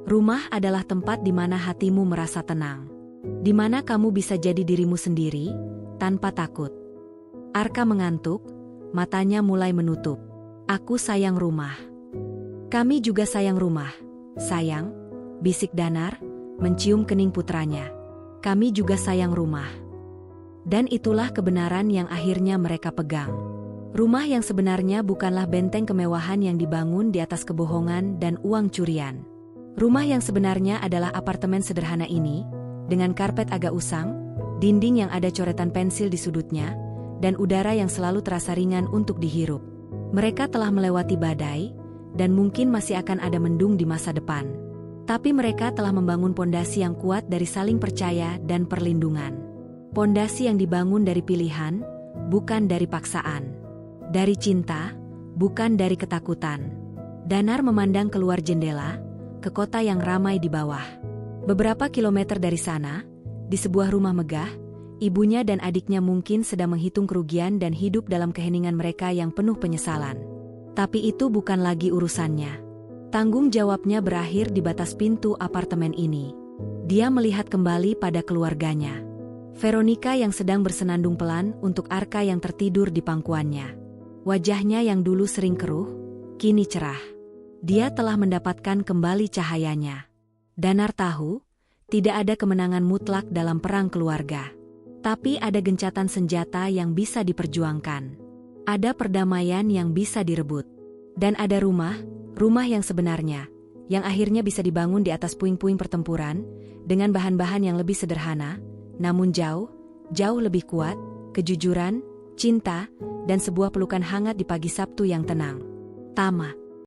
Rumah adalah tempat di mana hatimu merasa tenang. Di mana kamu bisa jadi dirimu sendiri, tanpa takut." Arka mengantuk, matanya mulai menutup. "Aku sayang rumah." "Kami juga sayang rumah, sayang," bisik Danar, mencium kening putranya. "Kami juga sayang rumah." Dan itulah kebenaran yang akhirnya mereka pegang. Rumah yang sebenarnya bukanlah benteng kemewahan yang dibangun di atas kebohongan dan uang curian. Rumah yang sebenarnya adalah apartemen sederhana ini, dengan karpet agak usang, dinding yang ada coretan pensil di sudutnya, dan udara yang selalu terasa ringan untuk dihirup. Mereka telah melewati badai, dan mungkin masih akan ada mendung di masa depan. Tapi mereka telah membangun pondasi yang kuat dari saling percaya dan perlindungan. Pondasi yang dibangun dari pilihan, bukan dari paksaan. Dari cinta, bukan dari ketakutan. Danar memandang keluar jendela, ke kota yang ramai di bawah. Beberapa kilometer dari sana, di sebuah rumah megah, ibunya dan adiknya mungkin sedang menghitung kerugian dan hidup dalam keheningan mereka yang penuh penyesalan. Tapi itu bukan lagi urusannya. Tanggung jawabnya berakhir di batas pintu apartemen ini. Dia melihat kembali pada keluarganya. Veronica yang sedang bersenandung pelan untuk Arka yang tertidur di pangkuannya. Wajahnya yang dulu sering keruh, kini cerah. Dia telah mendapatkan kembali cahayanya. Danar tahu, tidak ada kemenangan mutlak dalam perang keluarga. Tapi ada gencatan senjata yang bisa diperjuangkan. Ada perdamaian yang bisa direbut. Dan ada rumah yang sebenarnya, yang akhirnya bisa dibangun di atas puing-puing pertempuran, dengan bahan-bahan yang lebih sederhana, namun jauh lebih kuat, kejujuran, cinta, dan sebuah pelukan hangat di pagi Sabtu yang tenang. Tamat.